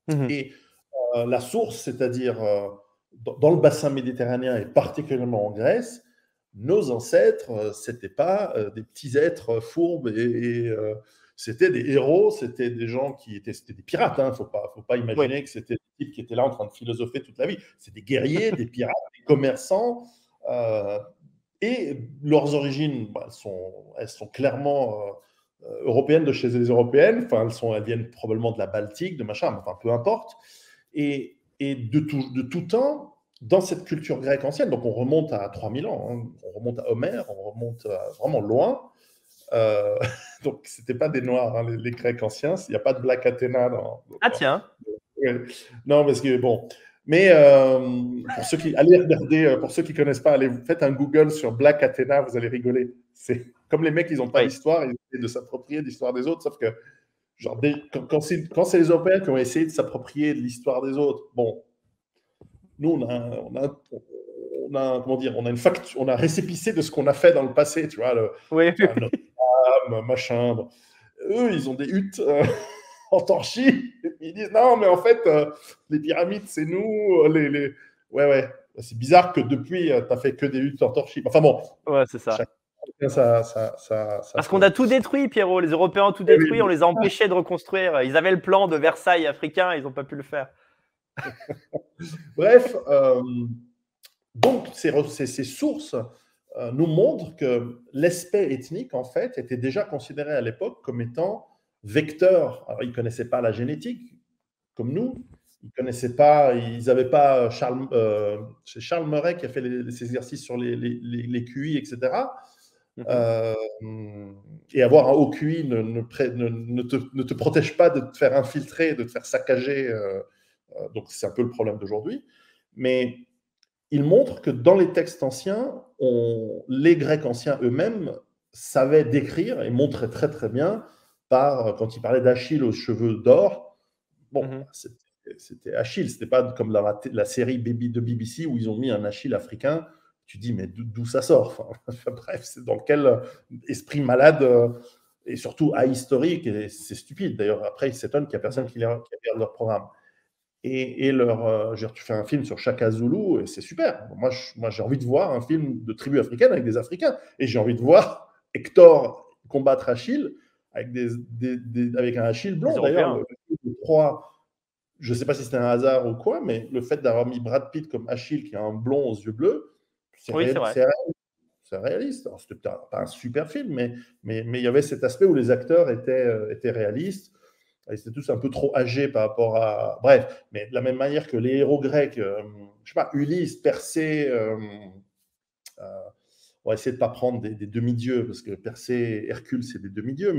Mmh. Et la source, c'est-à-dire dans le bassin méditerranéen et particulièrement en Grèce, nos ancêtres, c'était pas des petits êtres fourbes c'était des héros, c'était des gens c'était des pirates. Hein, faut pas Oui. imaginer que c'était des types qui étaient là en train de philosopher toute la vie. C'est des guerriers, des pirates, des commerçants. euh, et leurs origines, bah, elles sont clairement européennes de chez les européennes. Enfin, elles viennent probablement de la Baltique, de machin, mais enfin, peu importe. Et de tout temps, dans cette culture grecque ancienne, donc on remonte à 3000 ans, hein, on remonte à Homère, on remonte vraiment loin. Euh, donc, c'était pas des Noirs, hein, les Grecs anciens. Il n'y a pas de Black Athena Ah tiens! ouais. Non, parce que bon. Mais allez regarder, pour ceux qui ne connaissent pas, faites un Google sur Black Athena, vous allez rigoler. C'est comme les mecs, ils n'ont pas Oui. d'histoire, ils essaient de s'approprier l'histoire des autres, sauf que genre, quand c'est les Européens qui ont essayé de s'approprier de l'histoire des autres, bon, nous, comment dire, on a une facture, on a récépissé de ce qu'on a fait dans le passé, tu vois, Oui, oui, oui. Notre-Dame, machin. Bon. Eux, ils ont des huttes en torchis. Ils disent non, mais en fait, les pyramides, c'est nous. Ouais, ouais. C'est bizarre que depuis, tu n'as fait que des huttes en torchis. Enfin bon, Ouais, c'est ça. chacun ça Parce qu'on a son. tout détruit, Pierrot. Les Européens ont tout Eh oui, détruit, on les a empêchés de reconstruire. Ils avaient le plan de Versailles africain, ils n'ont pas pu le faire. bref, Donc, ces sources nous montrent que l'aspect ethnique, en fait, était déjà considéré à l'époque comme étant vecteur. Alors, ils ne connaissaient pas la génétique, comme nous. Ils connaissaient pas, ils n'avaient pas c'est Charles Murray qui a fait ces exercices sur les QI, etc. Mhm. Euh, et avoir un haut QI ne te protège pas de te faire infiltrer, de te faire saccager. Donc, c'est un peu le problème d'aujourd'hui. Mais il montre que dans les textes anciens, les Grecs anciens eux-mêmes savaient décrire et montraient très très bien quand ils parlaient d'Achille aux cheveux d'or. Bon, Mhm. c'était Achille, c'était pas comme la série de BBC où ils ont mis un Achille africain. Tu dis, mais d'où ça sort? Enfin, bref, c'est dans quel esprit malade et surtout ahistorique. Et c'est stupide. D'ailleurs, après, ils s'étonnent qu'il n'y a personne Mhm. qui regarde leur programme. Tu fais un film sur Shaka Zulu et c'est super. Moi, j'ai envie de voir un film de tribu africaine avec des Africains. Et j'ai envie de voir Hector combattre Achille avec, avec un Achille Les blond. D'ailleurs, Européens. le film de Troie, je ne sais pas si c'était un hasard ou quoi, mais le fait d'avoir mis Brad Pitt comme Achille, qui a un blond aux yeux bleus, c'est Oui, c'est vrai. réaliste. C'était pas un super film, mais il y avait cet aspect où les acteurs étaient réalistes. Ils étaient tous un peu trop âgés par rapport à. Bref, mais de la même manière que les héros grecs, je sais pas, Ulysse, Persée, on va essayer de ne pas prendre des demi-dieux, parce que Persée, Hercule, c'est des demi-dieux,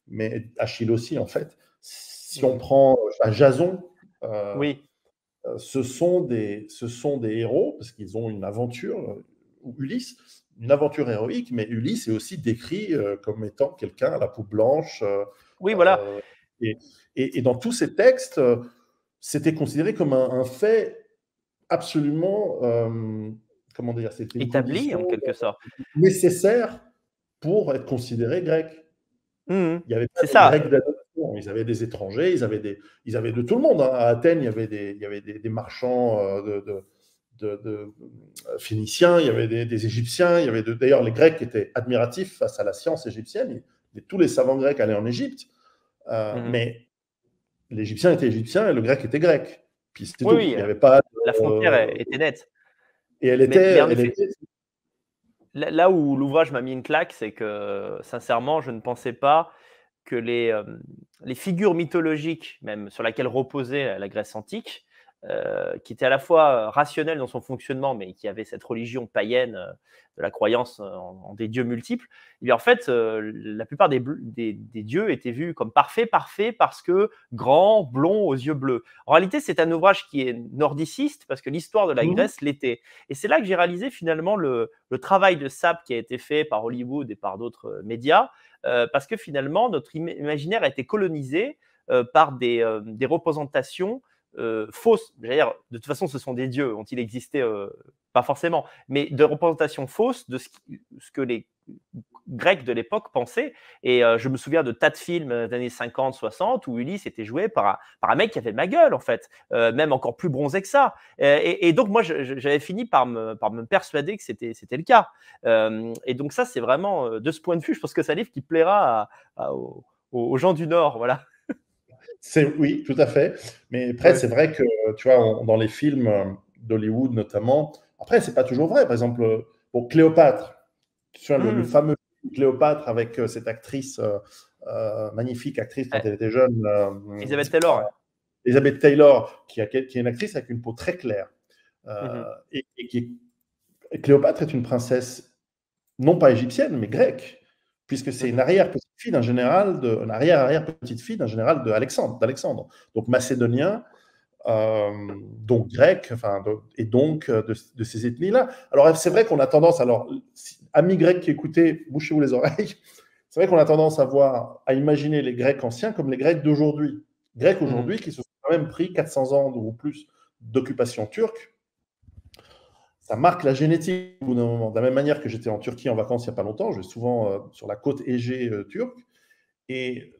mais Achille aussi, en fait. Si on Mhm. prend Jason, euh, Oui. ce sont des héros, parce qu'ils ont une aventure, ou Ulysse, une aventure héroïque, mais Ulysse est aussi décrit comme étant quelqu'un à la peau blanche. Oui, voilà. Euh, et, et, dans tous ces textes, c'était considéré comme un fait absolument, comment dire, c'était une Établi, condition en quelque sorte. nécessaire pour être considéré grec. Mhm. Il n'y avait pas C'est des ça. Grecs d'adoption, ils avaient des étrangers, ils avaient de tout le monde, hein. À Athènes, il y avait des marchands de phéniciens, il y avait des Égyptiens, il y avait d'ailleurs les Grecs étaient admiratifs face à la science égyptienne. Tous les savants grecs allaient en Égypte, Mhm. mais l'Égyptien était égyptien et le Grec était grec. Puis c'est Oui, tout. oui, Il n'y avait pas. la frontière euh, était nette. et Mais en elle effet, était. là où l'ouvrage m'a mis une claque, c'est que sincèrement, je ne pensais pas que les figures mythologiques, même sur laquelle reposait la Grèce antique, qui était à la fois rationnelle dans son fonctionnement, mais qui avait cette religion païenne de la croyance en des dieux multiples, et bien en fait, la plupart des dieux étaient vus comme parfaits, parfaits parce que grands, blonds, aux yeux bleus. En réalité, c'est un ouvrage qui est nordiciste parce que l'histoire de la Mhm. Grèce l'était. Et c'est là que j'ai réalisé finalement le travail de sape qui a été fait par Hollywood et par d'autres médias, parce que finalement, notre imaginaire a été colonisé par des représentations fausses. Dire, de toute façon, ce sont des dieux. Ont-ils existé pas forcément, mais de représentations fausses de ce que les Grecs de l'époque pensaient. Et je me souviens de tas de films des années 50, 60 où Ulysse était joué par un mec qui avait ma gueule, en fait, même encore plus bronzé que ça. Et donc, moi, j'avais fini par me persuader que c'était le cas. Et donc, ça, c'est vraiment, de ce point de vue, je pense que c'est un livre qui plaira aux gens du Nord. Voilà. Oui, tout à fait. Mais après, Ouais. c'est vrai que, tu vois, dans les films d'Hollywood notamment, après, c'est pas toujours vrai. Par exemple, pour Cléopâtre, tu vois, le Mmh. fameux film Cléopâtre avec cette actrice, magnifique actrice quand elle était jeune, Elisabeth Taylor. Ouais. Elizabeth Taylor, qui est une actrice avec une peau très claire. Mmh. Et Cléopâtre est une princesse non pas égyptienne, mais grecque, puisque c'est une Mmh. arrière-petite-fille d'un général, une arrière-arrière-petite-fille d'un général d'Alexandre, donc macédonien, donc grec, enfin, et donc de ces ethnies-là. Alors c'est vrai qu'on a tendance, alors, amis grecs qui écoutez, bouchez-vous les oreilles, c'est vrai qu'on a tendance à imaginer les Grecs anciens comme les Grecs d'aujourd'hui. Grecs Mmh. aujourd'hui qui se sont quand même pris 400 ans ou plus d'occupation turque. Ça marque la génétique au bout d'un moment. De la même manière que j'étais en Turquie en vacances il n'y a pas longtemps, je vais souvent sur la côte Égée turque. Et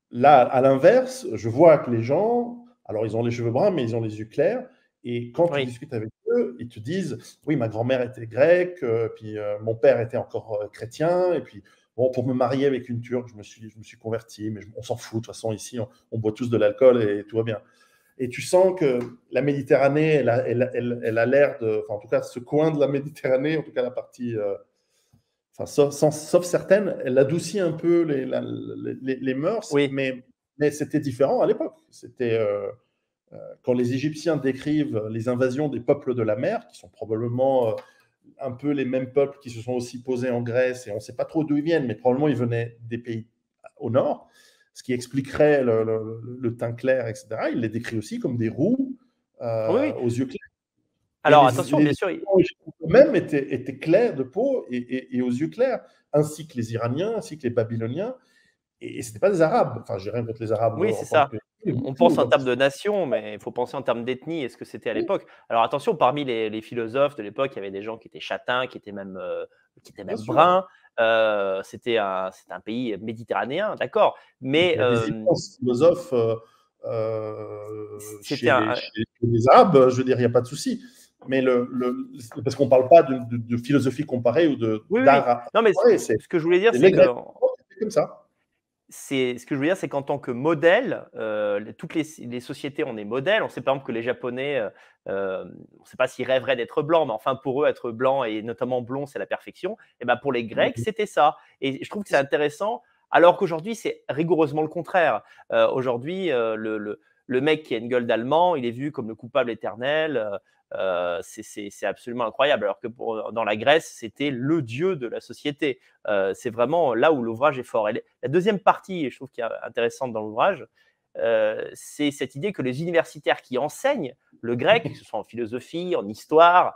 là, à l'inverse, je vois que les gens, alors ils ont les cheveux bruns, mais ils ont les yeux clairs. Et quand tu Oui. discutes avec eux, ils te disent, oui, ma grand-mère était grecque, puis mon père était encore chrétien, et puis bon, pour me marier avec une Turque, je me suis converti, mais on s'en fout, de toute façon, ici, on boit tous de l'alcool et tout va bien. Et tu sens que la Méditerranée, elle a l'air de, enfin, en tout cas, ce coin de la Méditerranée, en tout cas la partie, enfin, sauf certaines, elle adoucit un peu les mœurs, Oui, mais c'était différent à l'époque. C'était quand les Égyptiens décrivent les invasions des peuples de la mer, qui sont probablement un peu les mêmes peuples qui se sont aussi posés en Grèce, et on ne sait pas trop d'où ils viennent, mais probablement ils venaient des pays au nord, ce qui expliquerait le teint clair, etc. Il les décrit aussi comme des roux oui, oui. aux yeux clairs. Et Alors attention, bien sûr, eux-mêmes étaient clairs de peau et aux yeux clairs, ainsi que les Iraniens, ainsi que les Babyloniens. Et ce n'étaient pas des Arabes. Enfin, j'ai rien contre les Arabes oui, en c'est tant ça. que. On pense en termes de nation, mais il faut penser en termes d'ethnie et ce que c'était à l'époque. Alors attention, parmi les philosophes de l'époque, il y avait des gens qui étaient châtains, qui étaient Bien même sûr. bruns. C'était un pays méditerranéen, d'accord. Mais Il y a des immenses philosophes c'était chez les Arabes, je veux dire, il n'y a pas de souci. Mais parce qu'on ne parle pas de philosophie comparée ou oui, oui. d'art Non, mais comparé, c'est ce que je voulais dire, les c'est que Grecs, c'est comme ça. ce que je veux dire, c'est qu'en tant que modèle, toutes les sociétés ont des modèles. On sait par exemple que les Japonais, on ne sait pas s'ils rêveraient d'être blancs, mais enfin pour eux, être blanc et notamment blond, c'est la perfection. Et ben pour les Grecs, c'était ça. Et je trouve que c'est intéressant, alors qu'aujourd'hui, c'est rigoureusement le contraire. Aujourd'hui, le mec qui a une gueule d'allemand, il est vu comme le coupable éternel. C'est absolument incroyable. Alors que dans la Grèce, c'était le dieu de la société. C'est vraiment là où l'ouvrage est fort. Et la deuxième partie, je trouve qui est intéressante dans l'ouvrage, c'est cette idée que les universitaires qui enseignent le grec, que ce soit en philosophie, en histoire,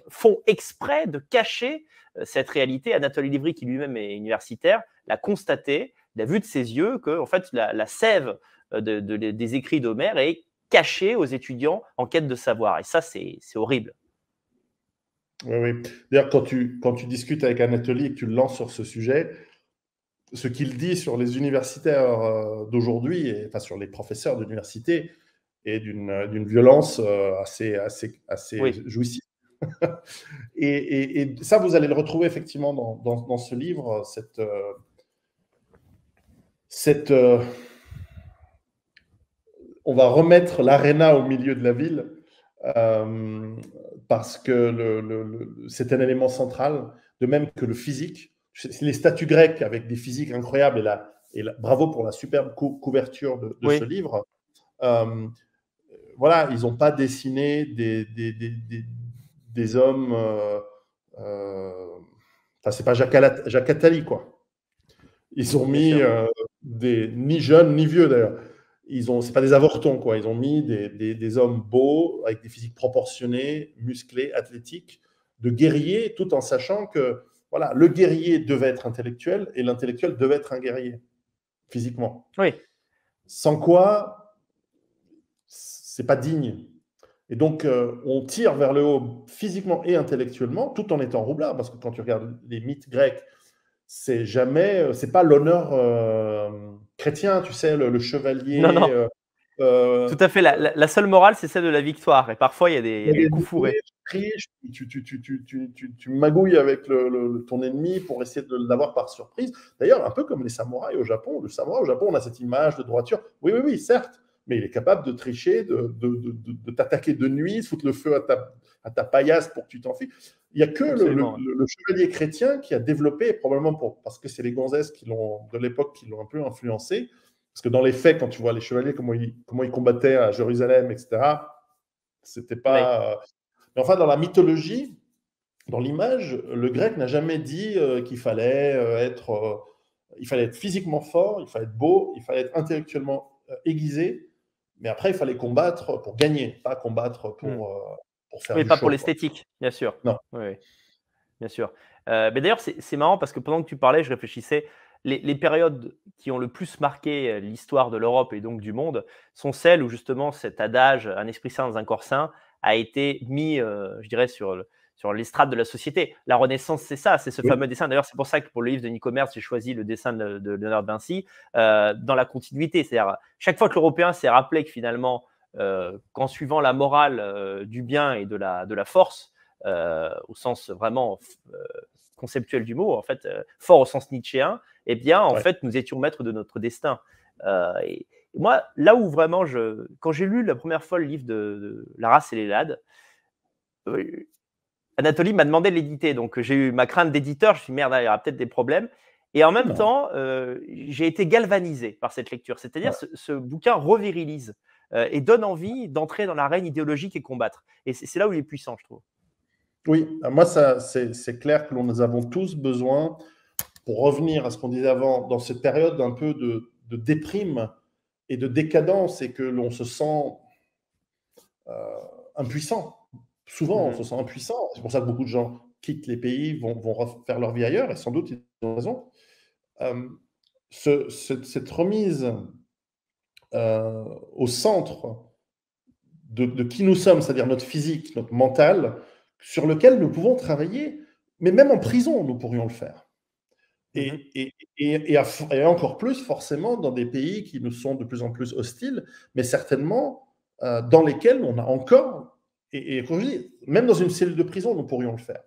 font exprès de cacher cette réalité. Anatole Livry, qui lui-même est universitaire, l'a constaté, il a vu de ses yeux que en fait, la sève des écrits d'Homère est cachée aux étudiants en quête de savoir. Et ça, c'est horrible. Oui, oui. D'ailleurs, quand tu discutes avec Anatoly et que tu le lances sur ce sujet, ce qu'il dit sur les universitaires d'aujourd'hui, enfin sur les professeurs d'université, est d'une violence assez Oui, jouissive. Et ça, vous allez le retrouver effectivement dans ce livre, cette on va remettre l'aréna au milieu de la ville euh, parce que c'est un élément central, de même que le physique. C'est les statues grecques avec des physiques incroyables, bravo pour la superbe couverture de ce oui, livre. Euh, voilà, ils n'ont pas dessiné des hommes. Enfin, c'est pas Jacques Attali, quoi. Ils ont bien mis sûr. ni jeunes ni vieux d'ailleurs. C'est pas des avortons, quoi. Ils ont mis des hommes beaux avec des physiques proportionnées, musclés, athlétiques, de guerriers, tout en sachant que voilà, le guerrier devait être intellectuel et l'intellectuel devait être un guerrier physiquement. Oui, Sans quoi, c'est pas digne. Et donc, on tire vers le haut physiquement et intellectuellement, tout en étant roublard, parce que quand tu regardes les mythes grecs, c'est pas l'honneur chrétien, tu sais, le non, chevalier. non. Tout à fait. La seule morale, c'est celle de la victoire. Et parfois, il y a des coups fourrés. Triche, tu magouilles avec ton ennemi pour essayer de l'avoir par surprise. D'ailleurs, un peu comme les samouraïs au Japon. Le samouraï au Japon, on a cette image de droiture. Oui, oui, oui, certes, mais il est capable de tricher, de t'attaquer de nuit, de foutre le feu à ta paillasse pour que tu t'enfuis. Il n'y a que Absolument. le chevalier chrétien qui a développé, probablement parce que c'est les gonzesses de l'époque qui l'ont un peu influencé. Parce que dans les faits, quand tu vois les chevaliers, comment ils combattaient à Jérusalem, etc., c'était Oui. pas. Mais enfin, dans la mythologie, dans l'image, le grec n'a jamais dit il fallait être physiquement fort, il fallait être beau, il fallait être intellectuellement aiguisé, mais après, il fallait combattre pour gagner, pas combattre Hmm. pour faire Oui, du pas pour show, quoi. l'esthétique, bien sûr. Non. Oui, oui, bien sûr. Mais d'ailleurs, c'est marrant parce que pendant que tu parlais, je réfléchissais. Les périodes qui ont le plus marqué l'histoire de l'Europe et donc du monde sont celles où justement cet adage un esprit sain dans un corps sain a été mis, je dirais, sur l'estrade de la société. La Renaissance, c'est ça, c'est ce Oui. fameux dessin. D'ailleurs, c'est pour ça que pour le livre de Nicomère, j'ai choisi le dessin de Léonard de Vinci dans la continuité. C'est-à-dire, chaque fois que l'Européen s'est rappelé que finalement, qu'en suivant la morale du bien et de la force, au sens vraiment conceptuel du mot, en fait, fort au sens nietzschéen, eh bien, en Ouais. fait, nous étions maîtres de notre destin. Et Moi, là où vraiment quand j'ai lu la première fois le livre de La race et les lades, Anatoly m'a demandé de l'éditer, donc j'ai eu ma crainte d'éditeur. Je me suis dit: «Merde, il y aura peut-être des problèmes» et en même Non, temps, j'ai été galvanisé par cette lecture. C'est-à-dire ouais. ce bouquin revirilise, et donne envie d'entrer dans l'arène idéologique et combattre et c'est là où il est puissant, je trouve. Oui, moi, ça, c'est clair que nous avons tous besoin, pour revenir à ce qu'on disait avant, dans cette période un peu de déprime et de décadence et que l'on se sent impuissant. Souvent, on se Mmh. sent impuissant. C'est pour ça que beaucoup de gens quittent les pays, vont refaire leur vie ailleurs, et sans doute ils ont raison. Euh, cette remise au centre de qui nous sommes, c'est-à-dire notre physique, notre mental, sur lequel nous pouvons travailler, mais même en prison, nous pourrions le faire. Mmh. Et encore plus, forcément, dans des pays qui nous sont de plus en plus hostiles, mais certainement dans lesquels on a encore, et comme je dis, même dans une cellule de prison, nous pourrions le faire.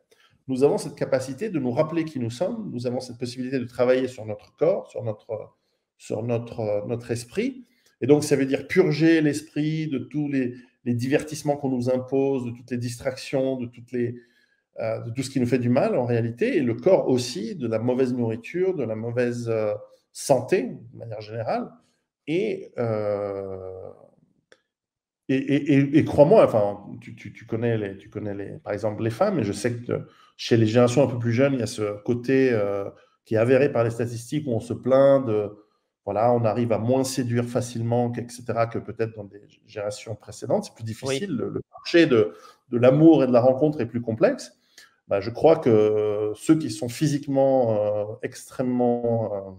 Nous avons cette capacité de nous rappeler qui nous sommes, nous avons cette possibilité de travailler sur notre corps, sur notre esprit. Et donc, ça veut dire purger l'esprit de tous les divertissements qu'on nous impose, de toutes les distractions, de tout ce qui nous fait du mal en réalité, et le corps aussi, de la mauvaise nourriture, de la mauvaise santé, de manière générale. Et, euh, et crois-moi, enfin, tu connais par exemple les femmes, et je sais que chez les générations un peu plus jeunes, il y a ce côté qui est avéré par les statistiques où on se plaint de, voilà, on arrive à moins séduire facilement, etc., que peut-être dans des générations précédentes. C'est plus difficile, Oui. le marché de l'amour et de la rencontre est plus complexe. Bah, je crois que ceux qui sont physiquement extrêmement Oui,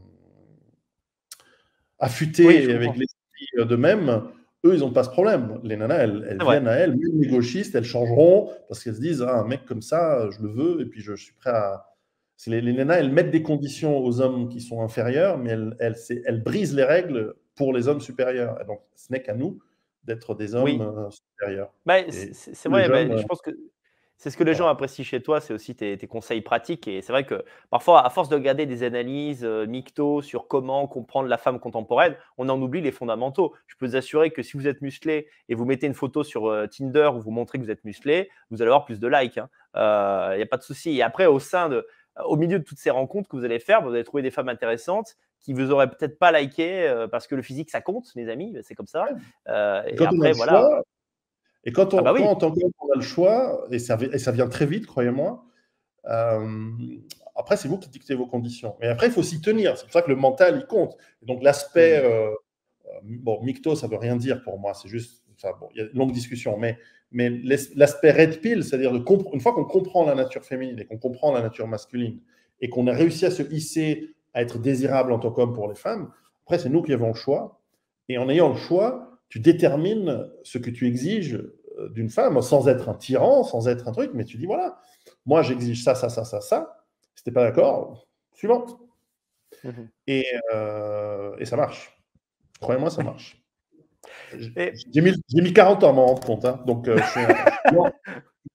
je affûtés et avec comprends. l'esprit d'eux-mêmes, eux, ils n'ont pas ce problème. Les nanas, elles C'est vrai. viennent à elles, même les gauchistes, elles changeront parce qu'elles se disent, ah, un mec comme ça, je le veux, et puis je suis prêt à. Les nanas, elles mettent des conditions aux hommes qui sont inférieurs, mais elles brisent les règles pour les hommes supérieurs. Et donc, ce n'est qu'à nous d'être des hommes Oui. supérieurs. Bah, Et c'est les vrai, jeunes, bah, je pense que c'est ce que les gens voilà. apprécient chez toi, c'est aussi tes conseils pratiques et c'est vrai que parfois, à force de regarder des analyses, Micto sur comment comprendre la femme contemporaine, on en oublie les fondamentaux. Je peux vous assurer que si vous êtes musclé et vous mettez une photo sur, Tinder où vous montrez que vous êtes musclé, vous allez avoir plus de likes, hein. Il y a pas de souci et après au milieu de toutes ces rencontres que vous allez faire, vous allez trouver des femmes intelligentes qui vous auraient peut-être pas liké, parce que le physique ça compte les amis, c'est comme ça. Et Et quand on a après le voilà. choix, et quand, Ah bah quand oui. en tant qu'homme, on a le choix, et ça vient très vite, croyez-moi, euh, après, c'est vous qui dictez vos conditions. Mais après, il faut s'y tenir. C'est pour ça que le mental, il compte. Et donc, l'aspect, Mmh. bon, Micto, ça veut rien dire pour moi. C'est juste, enfin, bon, il y a une longue discussion. Mais l'aspect red pill, c'est-à-dire une fois qu'on comprend la nature féminine et qu'on comprend la nature masculine, et qu'on a réussi à se hisser, à être désirable en tant qu'homme pour les femmes, après, c'est nous qui avons le choix. Et en ayant le choix, tu détermines ce que tu exiges d'une femme, sans être un tyran, sans être un truc, mais tu dis, voilà, moi, j'exige ça, ça, ça, ça, ça. Si t'es pas d'accord, suivante. Mmh. Et ça marche. Croyez-moi, ça marche. Et J'ai mis 40 ans à m'en rendre compte, hein. Donc, je suis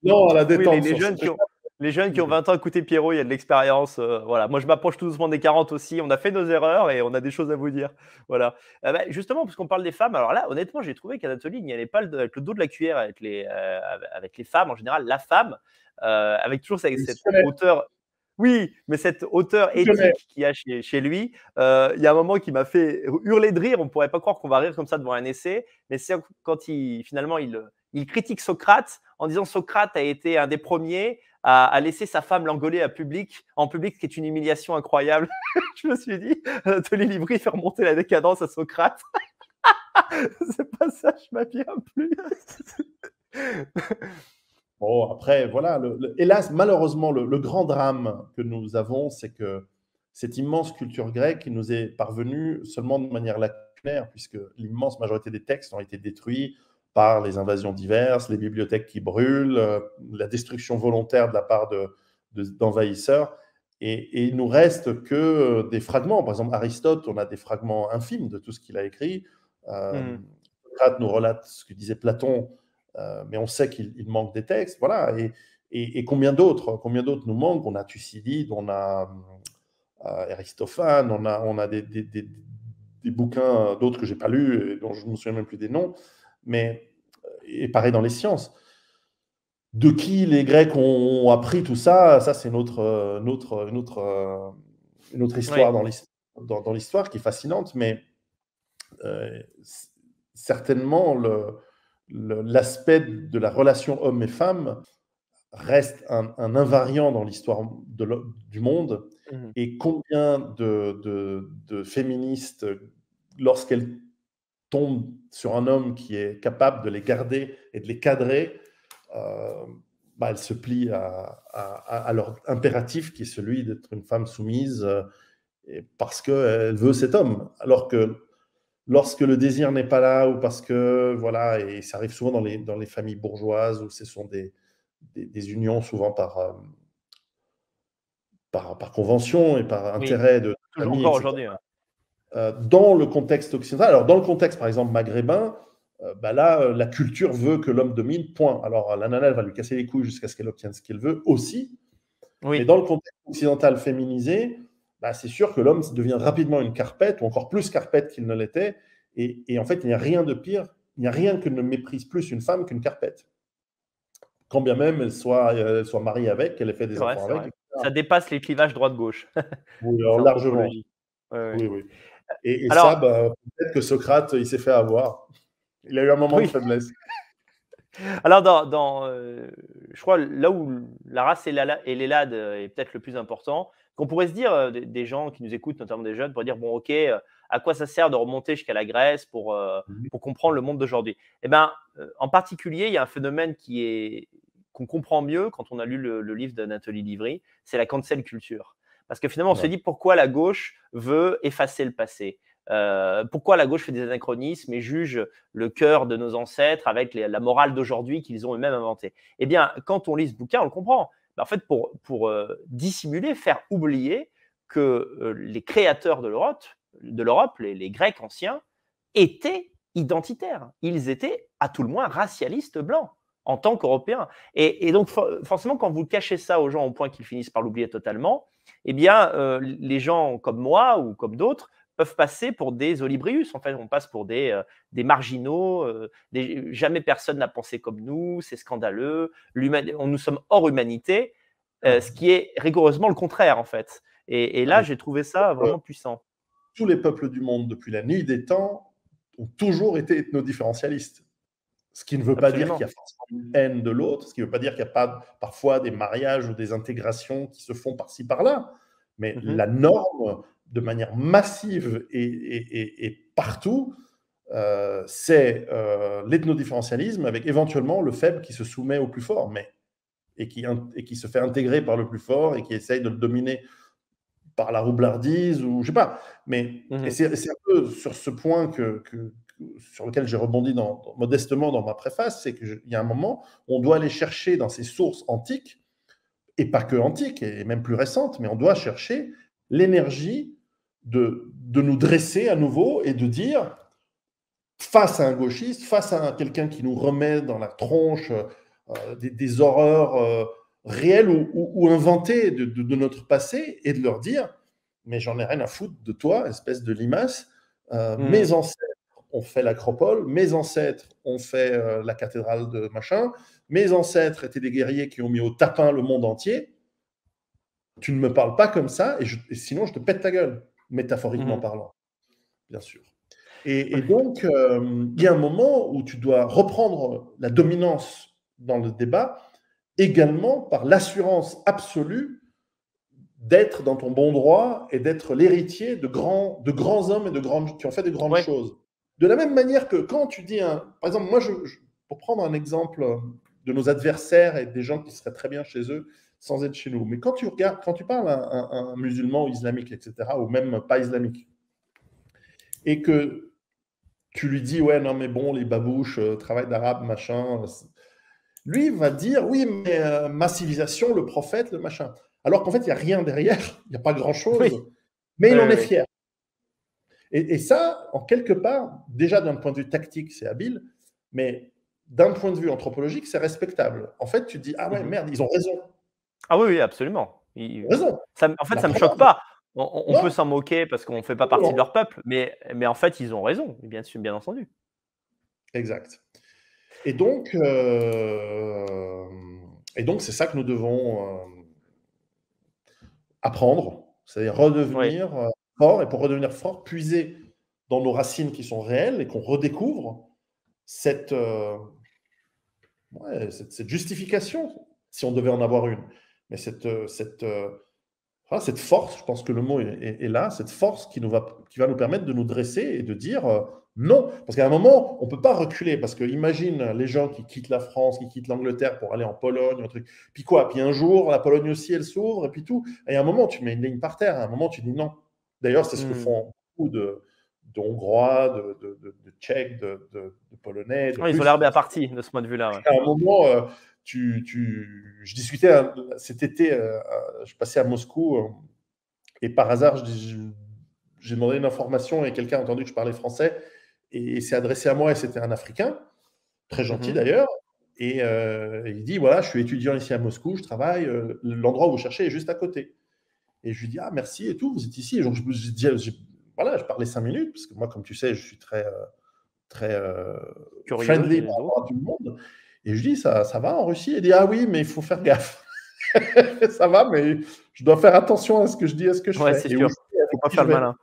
lent à la oui, détente sur ça. les jeunes qui ont 20 ans, écoutez Pierrot, il y a de l'expérience, voilà. Moi, je m'approche tout doucement des 40 aussi. On a fait nos erreurs et on a des choses à vous dire. Voilà. Bah, justement, puisqu'on parle des femmes, alors là, honnêtement, j'ai trouvé qu'Anatoly n'y allait pas avec le dos de la cuillère avec les femmes en général. La femme, avec toujours Je cette connais, hauteur oui, mais cette hauteur je connais. éthique qu'il y a chez lui, il y a un moment qui m'a fait hurler de rire. On ne pourrait pas croire qu'on va rire comme ça devant un essai, mais c'est quand finalement, il critique Socrate en disant: «Socrate a été un des premiers à laisser sa femme l'engueuler en public, ce qui est une humiliation incroyable». Je me suis dit: «Anatoly Libri fait remonter la décadence à Socrate». Ce passage m'a bien plu. Bon, après, voilà. Hélas, malheureusement, le grand drame que nous avons, c'est que cette immense culture grecque qui nous est parvenue seulement de manière lacunaire, puisque l'immense majorité des textes ont été détruits par les invasions diverses, les bibliothèques qui brûlent, la destruction volontaire de la part d'envahisseurs. Et il nous reste que des fragments. Par exemple, Aristote, on a des fragments infimes de tout ce qu'il a écrit. Euh, Mmh. Socrate nous relate ce que disait Platon, mais on sait qu'il manque des textes, voilà. Et combien d'autres nous manquent? On a Thucydide, on a Aristophane, on a des bouquins, d'autres que j'ai pas lus et dont je me souviens même plus des noms, mais et pareil dans les sciences. De qui les Grecs ont appris tout ça, ça c'est une autre Oui, histoire dans l'histoire qui est fascinante, mais certainement l'aspect de la relation homme et femme reste un invariant dans l'histoire du monde. mmh. Et combien de féministes, lorsqu'elles tombent sur un homme qui est capable de les garder et de les cadrer, euh, bah, elles se plient à leur impératif qui est celui d'être une femme soumise, parce qu'elle veut cet homme. Alors que lorsque le désir n'est pas là, ou parce que, voilà, et ça arrive souvent dans les familles bourgeoises, où ce sont des unions souvent par convention et par Oui, intérêt de toujours famille, encore etc. aujourd'hui, ouais. Dans le contexte occidental, alors dans le contexte par exemple maghrébin, bah là, la culture veut que l'homme domine, point. Alors la nana, elle va lui casser les couilles jusqu'à ce qu'elle obtienne ce qu'elle veut aussi, mais Oui, dans le contexte occidental féminisé, bah, c'est sûr que l'homme devient rapidement une carpette, ou encore plus carpette qu'il ne l'était, et en fait, il n'y a rien de pire, il n'y a rien que ne méprise plus une femme qu'une carpette. Quand bien même elle soit mariée avec, qu'elle ait fait c'est des vrai, enfants c'est avec, vrai. etc. Ça dépasse les clivages droite-gauche. Oui, C'est alors largement. anthropologique. Ouais, ouais. Oui, oui. Et ça, Alors bah, peut-être que Socrate, il s'est fait avoir. Il a eu un moment de oui. faiblesse. Alors je crois là où la race et l'élade est peut-être le plus important, qu'on pourrait se dire, des gens qui nous écoutent, notamment des jeunes, pourraient dire: «Bon OK, à quoi ça sert de remonter jusqu'à la Grèce Mhm. pour comprendre le monde d'aujourd'hui?» Eh ben, en particulier, il y a un phénomène qu'on comprend mieux quand on a lu le livre d'Anatoly Livry, c'est la cancel culture. Parce que finalement, on se Ouais. dit: «Pourquoi la gauche veut effacer le passé?» Pourquoi la gauche fait des anachronismes et juge le cœur de nos ancêtres avec la morale d'aujourd'hui qu'ils ont eux-mêmes inventée. Eh bien, quand on lit ce bouquin, on le comprend. Ben, en fait, pour dissimuler, faire oublier que les créateurs de l'Europe les Grecs anciens, étaient identitaires. Ils étaient, à tout le moins, racialistes blancs en tant qu'Européens. Et donc, forcément, quand vous cachez ça aux gens au point qu'ils finissent par l'oublier totalement, eh bien, les gens comme moi ou comme d'autres peuvent passer pour des Olibrius. En fait, on passe pour des marginaux. Jamais personne n'a pensé comme nous. C'est scandaleux. Nous sommes hors humanité, ce Ouais. qui est rigoureusement le contraire, en fait. Et Ah, là, mais j'ai trouvé ça vraiment puissant. tous les peuples du monde, depuis la nuit des temps, ont toujours été ethnodifférentialistes. Ce qui ne veut pas dire qu'il y Absolument. a forcément une haine de l'autre, ce qui ne veut pas dire qu'il n'y a pas parfois des mariages ou des intégrations qui se font par-ci par-là. Mais Mhm. la norme, de manière massive et partout, c'est l'ethnodifférentialisme avec éventuellement le faible qui se soumet au plus fort, mais, et qui se fait intégrer par le plus fort et qui essaye de le dominer par la roublardise ou je sais pas. Mais et Mhm. c'est un peu sur ce point sur lequel j'ai rebondi modestement dans ma préface, c'est qu'il y a un moment, on doit aller chercher dans ces sources antiques, et pas que antiques, et même plus récentes, mais on doit chercher l'énergie de nous dresser à nouveau et de dire, face à un gauchiste, face à quelqu'un qui nous remet dans la tronche des horreurs réelles ou inventées de notre passé, et de leur dire, mais j'en ai rien à foutre de toi, espèce de limace. Mes Mhm. ancêtres ont fait l'acropole, mes ancêtres ont fait la cathédrale de machin, mes ancêtres étaient des guerriers qui ont mis au tapin le monde entier. Tu ne me parles pas comme ça, et sinon je te pète ta gueule, métaphoriquement Mhm. parlant, bien sûr. Et donc, il y a un moment où tu dois reprendre la dominance dans le débat, également par l'assurance absolue d'être dans ton bon droit et d'être l'héritier de grands hommes et qui ont fait de grandes Ouais. choses. De la même manière que quand tu dis, par exemple, moi, pour prendre un exemple de nos adversaires et des gens qui seraient très bien chez eux sans être chez nous, mais quand tu parles à un musulman ou islamique, etc., ou même pas islamique, et que tu lui dis, ouais, non, mais bon, les babouches, travail d'arabe, machin. Lui va dire, oui, mais ma civilisation, le prophète, le machin. Alors qu'en fait, il n'y a rien derrière, il n'y a pas Oui. grand-chose, mais il Oui, en est oui. fier. Et ça, en quelque part, déjà d'un point de vue tactique, c'est habile, mais d'un point de vue anthropologique, c'est respectable. En fait, tu te dis, ah ouais, Mhm. merde, ils ont raison. Ah oui, oui, absolument. Ils ont raison. En fait, La ça me choque preuve, pas. On peut Non, s'en moquer parce qu'on ne fait pas partie de non. leur peuple, mais en fait, ils ont raison, bien sûr, bien entendu. Exact. Et donc, c'est ça que nous devons apprendre, c'est-à-dire Oui, redevenir fort, et pour redevenir fort, puiser dans nos racines qui sont réelles et qu'on redécouvre cette, ouais, cette justification, si on devait en avoir une. Mais cette force, je pense que le mot est là, cette force qui va nous permettre de nous dresser et de dire non. Parce qu'à un moment, on ne peut pas reculer. Parce que imagine les gens qui quittent la France, qui quittent l'Angleterre pour aller en Pologne, un truc. Puis quoi? Puis un jour, la Pologne aussi, elle s'ouvre, et puis tout. Et à un moment, tu mets une ligne par terre. À un moment, tu dis non. D'ailleurs, c'est ce que mmh. font beaucoup de Hongrois, de Tchèques, de Polonais, de Ouais, ils ont Russes. l'air bien partis de ce point de vue-là, ouais. À un moment, je discutais cet été, je passais à Moscou, et par hasard, j'ai demandé une information et quelqu'un a entendu que je parlais français et s'est adressé à moi, et c'était un Africain, très gentil Mmh. d'ailleurs. Et il dit, voilà, je suis étudiant ici à Moscou, je travaille, l'endroit où vous cherchez est juste à côté. Et je lui dis, ah merci et tout, vous êtes ici. Et donc, voilà, je parlais 5 minutes, parce que moi, comme tu sais, je suis très Curieux friendly des par autres. rapport à tout le monde. Et je dis, ça va en Russie? Il dit, ah oui, mais il faut faire gaffe. Ça va, mais je dois faire attention à ce que je dis, à ce que je Ouais, fais c'est et où sûr. je vais, Faut avec pas qui faire je le vais. malin.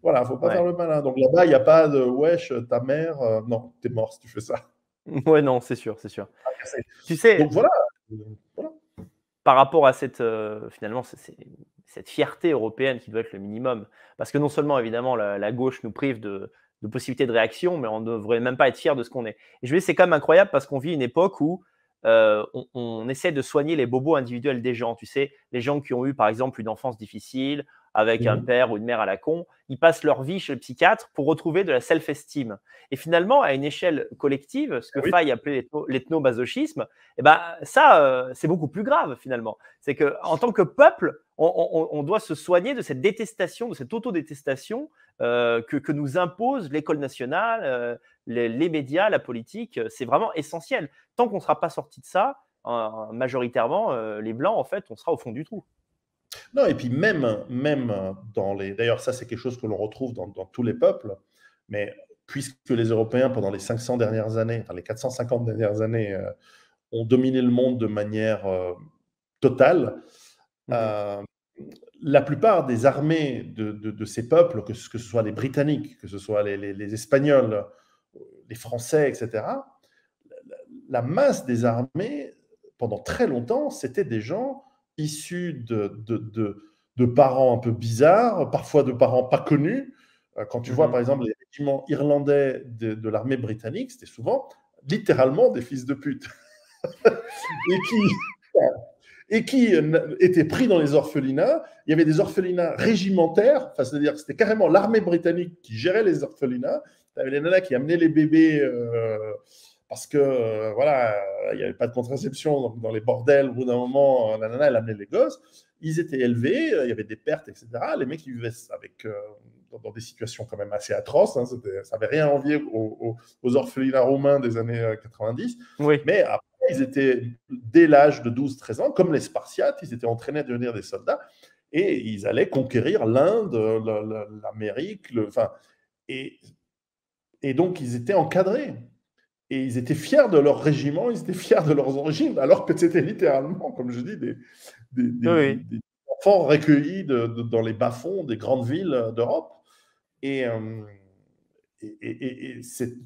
Voilà, faut pas faire Ouais. le malin. Donc là-bas, il n'y a pas de wesh, ta mère, non, t'es mort si tu fais ça. Ouais, non, c'est sûr, c'est sûr. Tu sais, Donc voilà. Voilà. par rapport à cette, finalement, cette fierté européenne qui doit être le minimum, parce que non seulement évidemment la gauche nous prive de possibilités de réaction, mais on ne devrait même pas être fier de ce qu'on est. Et je me dis, c'est quand même incroyable parce qu'on vit une époque où on essaie de soigner les bobos individuels des gens. Tu sais, les gens qui ont eu par exemple une enfance difficile, avec un Mhm. père ou une mère à la con, ils passent leur vie chez le psychiatre pour retrouver de la self-esteem. Et finalement, à une échelle collective, ce que Oui. faille appeler l'ethnomasochisme, eh ben, ça, c'est beaucoup plus grave finalement. C'est qu'en tant que peuple, on doit se soigner de cette détestation, de cette autodétestation que nous impose l'école nationale, les médias, la politique. C'est vraiment essentiel. Tant qu'on ne sera pas sorti de ça, majoritairement, les Blancs, en fait, on sera au fond du trou. Non, et puis même dans les. D'ailleurs, ça, c'est quelque chose que l'on retrouve dans tous les peuples, mais puisque les Européens, pendant les 500 dernières années, enfin les 450 dernières années, ont dominé le monde de manière totale, Mhm. euh, la plupart des armées de ces peuples, que ce soit les Britanniques, que ce soit les Espagnols, les Français, etc., la masse des armées, pendant très longtemps, c'était des gens issus de parents un peu bizarres, parfois de parents pas connus. Quand tu vois, Mhm. par exemple, les régiments irlandais de l'armée britannique, c'était souvent littéralement des fils de pute. et qui, étaient pris dans les orphelinats. Il y avait des orphelinats régimentaires, enfin, c'est-à-dire que c'était carrément l'armée britannique qui gérait les orphelinats. Tu avais les nanas qui amenaient les bébés parce que, voilà, il n'y avait pas de contraception dans les bordels. Au bout d'un moment, la nana, elle amenait les gosses. Ils étaient élevés, il y avait des pertes, etc. Les mecs, ils vivaient avec, dans des situations quand même assez atroces. Hein, ça n'avait rien à envier aux orphelinats roumains des années 90. Oui. Mais après, ils étaient, dès l'âge de 12-13 ans, comme les Spartiates, ils étaient entraînés à devenir des soldats et ils allaient conquérir l'Inde, l'Amérique, enfin, et, et donc ils étaient encadrés. Et ils étaient fiers de leur régiment, ils étaient fiers de leurs origines, alors que c'était littéralement, comme je dis, Oui, oui. des enfants recueillis dans les bas-fonds des grandes villes d'Europe. Et,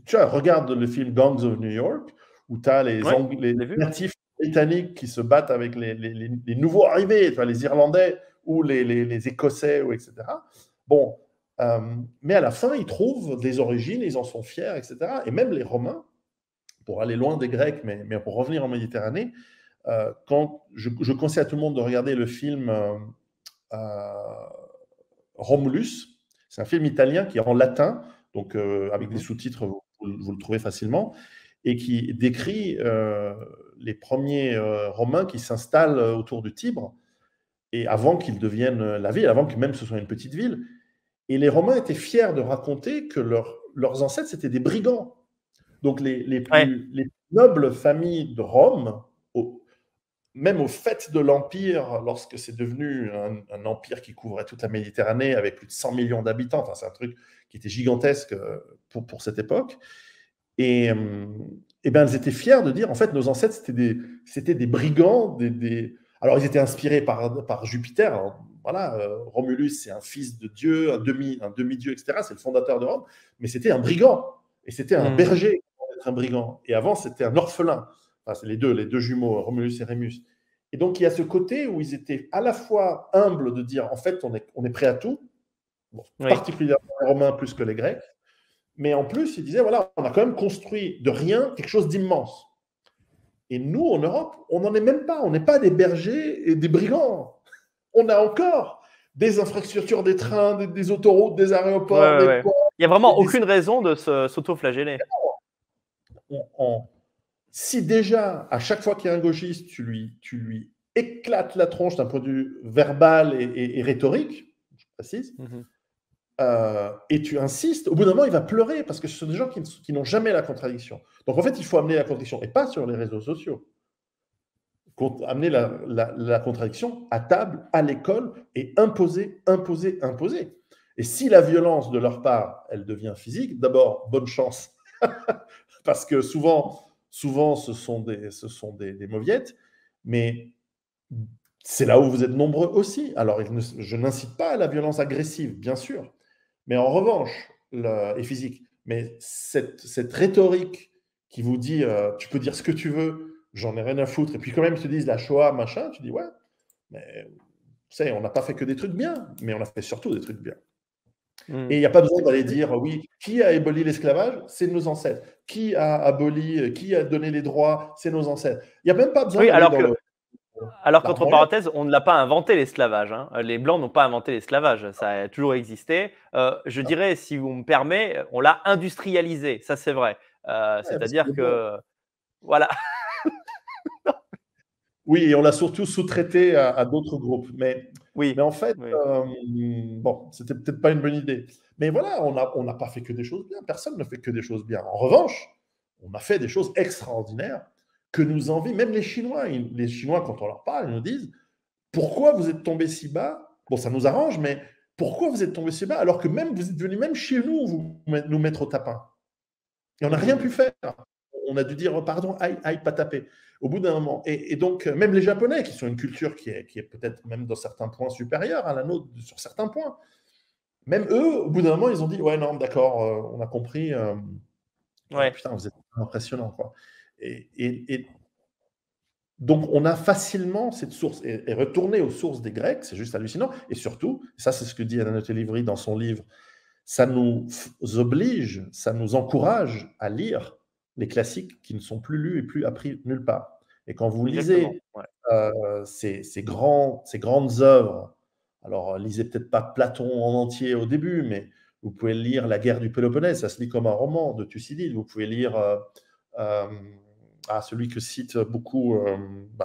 tu vois, regarde le film Gangs of New York, où tu as Ouais, les je l'ai vu, ouais. natifs britanniques qui se battent avec les nouveaux arrivés, tu vois, les Irlandais ou les Écossais, ou etc. Bon, mais à la fin, ils trouvent des origines, ils en sont fiers, etc. Et même les Romains, pour aller loin des Grecs, mais pour revenir en Méditerranée, quand je conseille à tout le monde de regarder le film Romulus. C'est un film italien qui est en latin, donc avec des Mhm. sous-titres, vous le trouvez facilement, et qui décrit les premiers Romains qui s'installent autour du Tibre, et avant qu'ils deviennent la ville, avant que même ce soit une petite ville. Et les Romains étaient fiers de raconter que leurs ancêtres, c'était des brigands. Donc les Ouais. plus nobles familles de Rome, même au fait de l'Empire, lorsque c'est devenu un empire qui couvrait toute la Méditerranée avec plus de 100 millions d'habitants, enfin, c'est un truc qui était gigantesque pour cette époque. Et ben, elles étaient fières de dire, en fait, nos ancêtres, c'était des brigands. Alors, ils étaient inspirés par Jupiter. Alors, voilà, Romulus, c'est un fils de Dieu, un demi-dieu, etc. C'est le fondateur de Rome. Mais c'était un brigand. Et c'était un berger pour être un brigand. Et avant, c'était un orphelin. Enfin, c'est les deux jumeaux, Romulus et Rémus. Et donc, il y a ce côté où ils étaient à la fois humbles de dire, en fait, on est prêt à tout, bon, particulièrement les Romains plus que les Grecs, mais en plus, ils disaient, voilà, on a quand même construit de rien quelque chose d'immense. Et nous, en Europe, on n'en est même pas. On n'est pas des bergers et des brigands. On a encore des infrastructures, des trains, des autoroutes, des aéroports, des ports. Il n'y a vraiment aucune raison de s'auto-flageller. Si déjà, à chaque fois qu'il y a un gauchiste, tu lui éclates la tronche d'un point de vue verbal et rhétorique, je précise, et tu insistes, au bout d'un moment, il va pleurer parce que ce sont des gens qui n'ont jamais la contradiction. Donc, en fait, il faut amener la contradiction, et pas sur les réseaux sociaux. Amener la contradiction à table, à l'école, et imposer. Et si la violence de leur part, elle devient physique, d'abord, bonne chance, parce que souvent ce sont des mauviettes, mais c'est là où vous êtes nombreux aussi. Alors, je n'incite pas à la violence agressive, bien sûr, mais en revanche, et physique, mais cette rhétorique qui vous dit tu peux dire ce que tu veux, j'en ai rien à foutre, et puis quand même ils te disent la Shoah, machin, tu dis ouais, mais vous savez, on n'a pas fait que des trucs bien, mais on a fait surtout des trucs bien. Et il n'y a pas besoin d'aller dire oui, qui a aboli l'esclavage? C'est nos ancêtres. Qui a donné les droits? C'est nos ancêtres. Il n'y a même pas besoin d'aller dans le. Alors qu'entre parenthèses, on ne l'a pas inventé l'esclavage. Hein. Les Blancs n'ont pas inventé l'esclavage, ça a toujours existé. Je dirais, si vous me permettez, on l'a industrialisé, ça c'est vrai. C'est-à-dire que, voilà. Oui, et on l'a surtout sous-traité à d'autres groupes. Mais en fait, bon, c'était peut-être pas une bonne idée. Mais voilà, on n'a pas fait que des choses bien. Personne ne fait que des choses bien. En revanche, on a fait des choses extraordinaires que nous envient même les Chinois. Les Chinois, quand on leur parle, ils nous disent pourquoi vous êtes tombés si bas? Bon, ça nous arrange, mais pourquoi vous êtes tombés si bas alors que même vous êtes venus même chez nous nous mettre au tapin? Et on n'a rien pu faire. On a dû dire pardon, aïe, pas taper. Au bout d'un moment. Et donc, même les Japonais, qui sont une culture qui est peut-être même dans certains points supérieure à la nôtre, sur certains points, même eux, au bout d'un moment, ils ont dit ouais, non, d'accord, on a compris. Putain, vous êtes impressionnant, quoi. Et donc, on a facilement cette source. Et retourner aux sources des Grecs, c'est juste hallucinant. Et surtout, ça, c'est ce que dit Anatoly Livry dans son livre, ça nous oblige, ça nous encourage à lire les classiques qui ne sont plus lus et plus appris nulle part. Et quand vous lisez ces grandes œuvres, alors lisez peut-être pas Platon en entier au début, mais vous pouvez lire La guerre du Péloponnèse, ça se lit comme un roman de Thucydide. Vous pouvez lire celui que cite beaucoup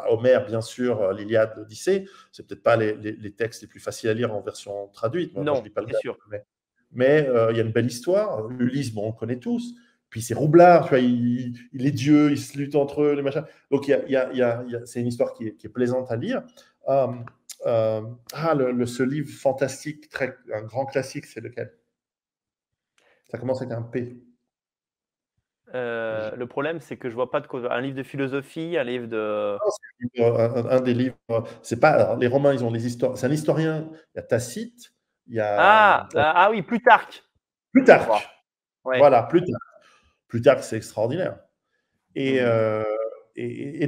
Homère, bien sûr, l'Iliade, l'Odyssée. C'est peut-être pas les textes les plus faciles à lire en version traduite. Non, je lis pas le c'est sûr. Mais il y a une belle histoire. Ulysse, bon, on connaît tous. Puis c'est Roublard, tu vois, les dieux, ils se luttent entre eux, les machins. Donc c'est une histoire qui est plaisante à lire. Ce livre fantastique, un grand classique, c'est lequel? Ça commence avec un P. Le problème, c'est que je vois pas de quoi. Un livre de philosophie, un livre de. Un des livres. C'est pas. Alors, les Romains, ils ont les histoires. C'est un historien. Il y a Tacite. Il y a. Oui, Plutarque. Plutarque. Ouais. Voilà, Plutarque. Plutarque, c'est extraordinaire. Et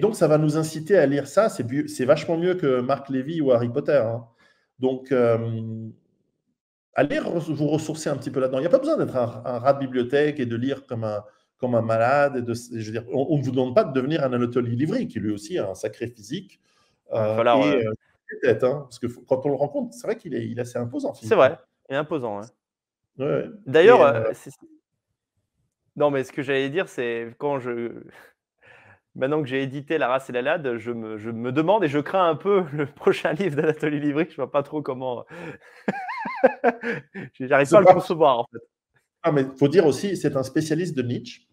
donc, ça va nous inciter à lire ça. C'est vachement mieux que Marc Lévy ou Harry Potter. Hein. Donc, allez vous ressourcer un petit peu là-dedans. Il n'y a pas besoin d'être un rat de bibliothèque et de lire comme un malade. Je veux dire, on ne vous demande pas de devenir un Anatoly Livry, qui lui aussi a un sacré physique. Tête, hein, parce que quand on le rencontre, c'est vrai qu'il est assez imposant. C'est vrai, il est imposant. Ouais. Ouais. D'ailleurs, non, mais ce que j'allais dire, c'est maintenant que j'ai édité La race et la lade, je me demande et je crains un peu le prochain livre d'Anatoly Livry. Je ne vois pas trop comment. J'arrive pas à le concevoir, en fait. Mais il faut dire aussi, c'est un spécialiste de Nietzsche.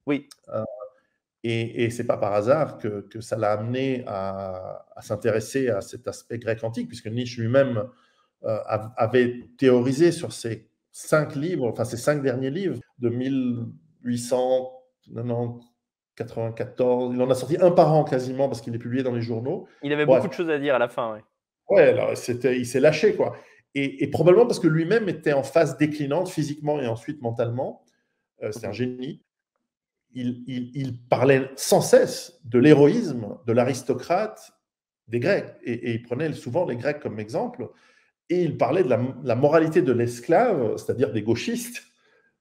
Oui. Et ce n'est pas par hasard que ça l'a amené à s'intéresser à cet aspect grec antique, puisque Nietzsche lui-même avait théorisé sur ces 5 livres, enfin ces 5 derniers livres de 1894. Il en a sorti un par an quasiment parce qu'il est publié dans les journaux. Il avait Bref, beaucoup de choses à dire à la fin, ouais. ouais, alors il s'est lâché, quoi. Et probablement parce que lui-même était en phase déclinante physiquement et ensuite mentalement. C'est un Mmh. génie. Il parlait sans cesse de l'héroïsme de l'aristocrate des Grecs. Et il prenait souvent les Grecs comme exemple. Et il parlait de la moralité de l'esclave, c'est-à-dire des gauchistes,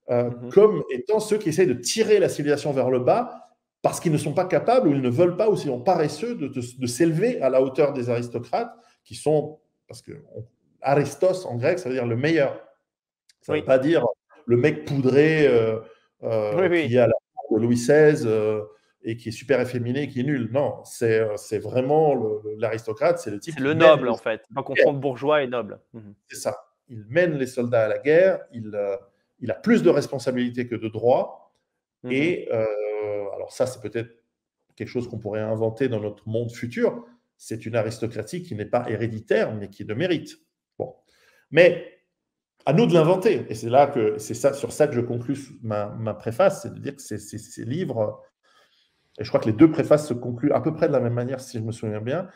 Mmh. comme étant ceux qui essayent de tirer la civilisation vers le bas parce qu'ils ne sont pas capables ou ils ne veulent pas ou ils sont paresseux de s'élever à la hauteur des aristocrates qui sont, parce que Aristos en grec, ça veut dire le meilleur. Ça ne veut Oui. pas dire le mec poudré Oui, qui oui. est à la cour de Louis XVI et qui est super efféminé et qui est nul. Non, c'est vraiment l'aristocrate, c'est le type C'est qui le mène noble, les en fait. Pas guerres. confondre bourgeois et noble. Mmh. C'est ça. Il mène les soldats à la guerre, il a plus de responsabilités que de droits. Mmh. Et alors ça, c'est peut-être quelque chose qu'on pourrait inventer dans notre monde futur. C'est une aristocratie qui n'est pas héréditaire, mais qui est de mérite. Bon. Mais à nous de l'inventer. Et c'est là que c'est ça, sur ça que je conclus ma préface, c'est de dire que ces livres, et je crois que les deux préfaces se concluent à peu près de la même manière, si je me souviens bien.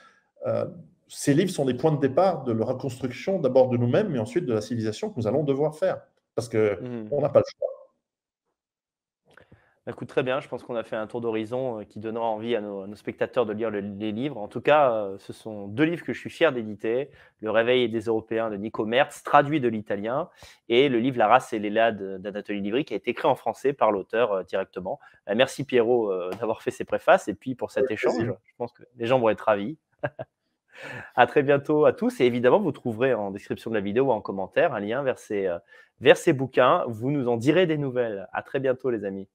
euh, ces livres sont des points de départ de la reconstruction d'abord de nous-mêmes, mais ensuite de la civilisation que nous allons devoir faire. Parce Mmh. qu'on n'a pas le choix. Bah, écoute, très bien, je pense qu'on a fait un tour d'horizon, qui donnera envie à nos spectateurs de lire les livres. En tout cas, ce sont 2 livres que je suis fier d'éditer. Le Réveil des Européens de Nico Merz, traduit de l'italien, et le livre La race et les Lades d'Anatole Livry, qui a été écrit en français par l'auteur, directement. Merci Pierrot, d'avoir fait ces préfaces et puis pour cet Avec échange. plaisir. Je pense que les gens vont être ravis. À très bientôt à tous et évidemment, vous trouverez en description de la vidéo ou en commentaire un lien vers ces bouquins. Vous nous en direz des nouvelles. À très bientôt les amis.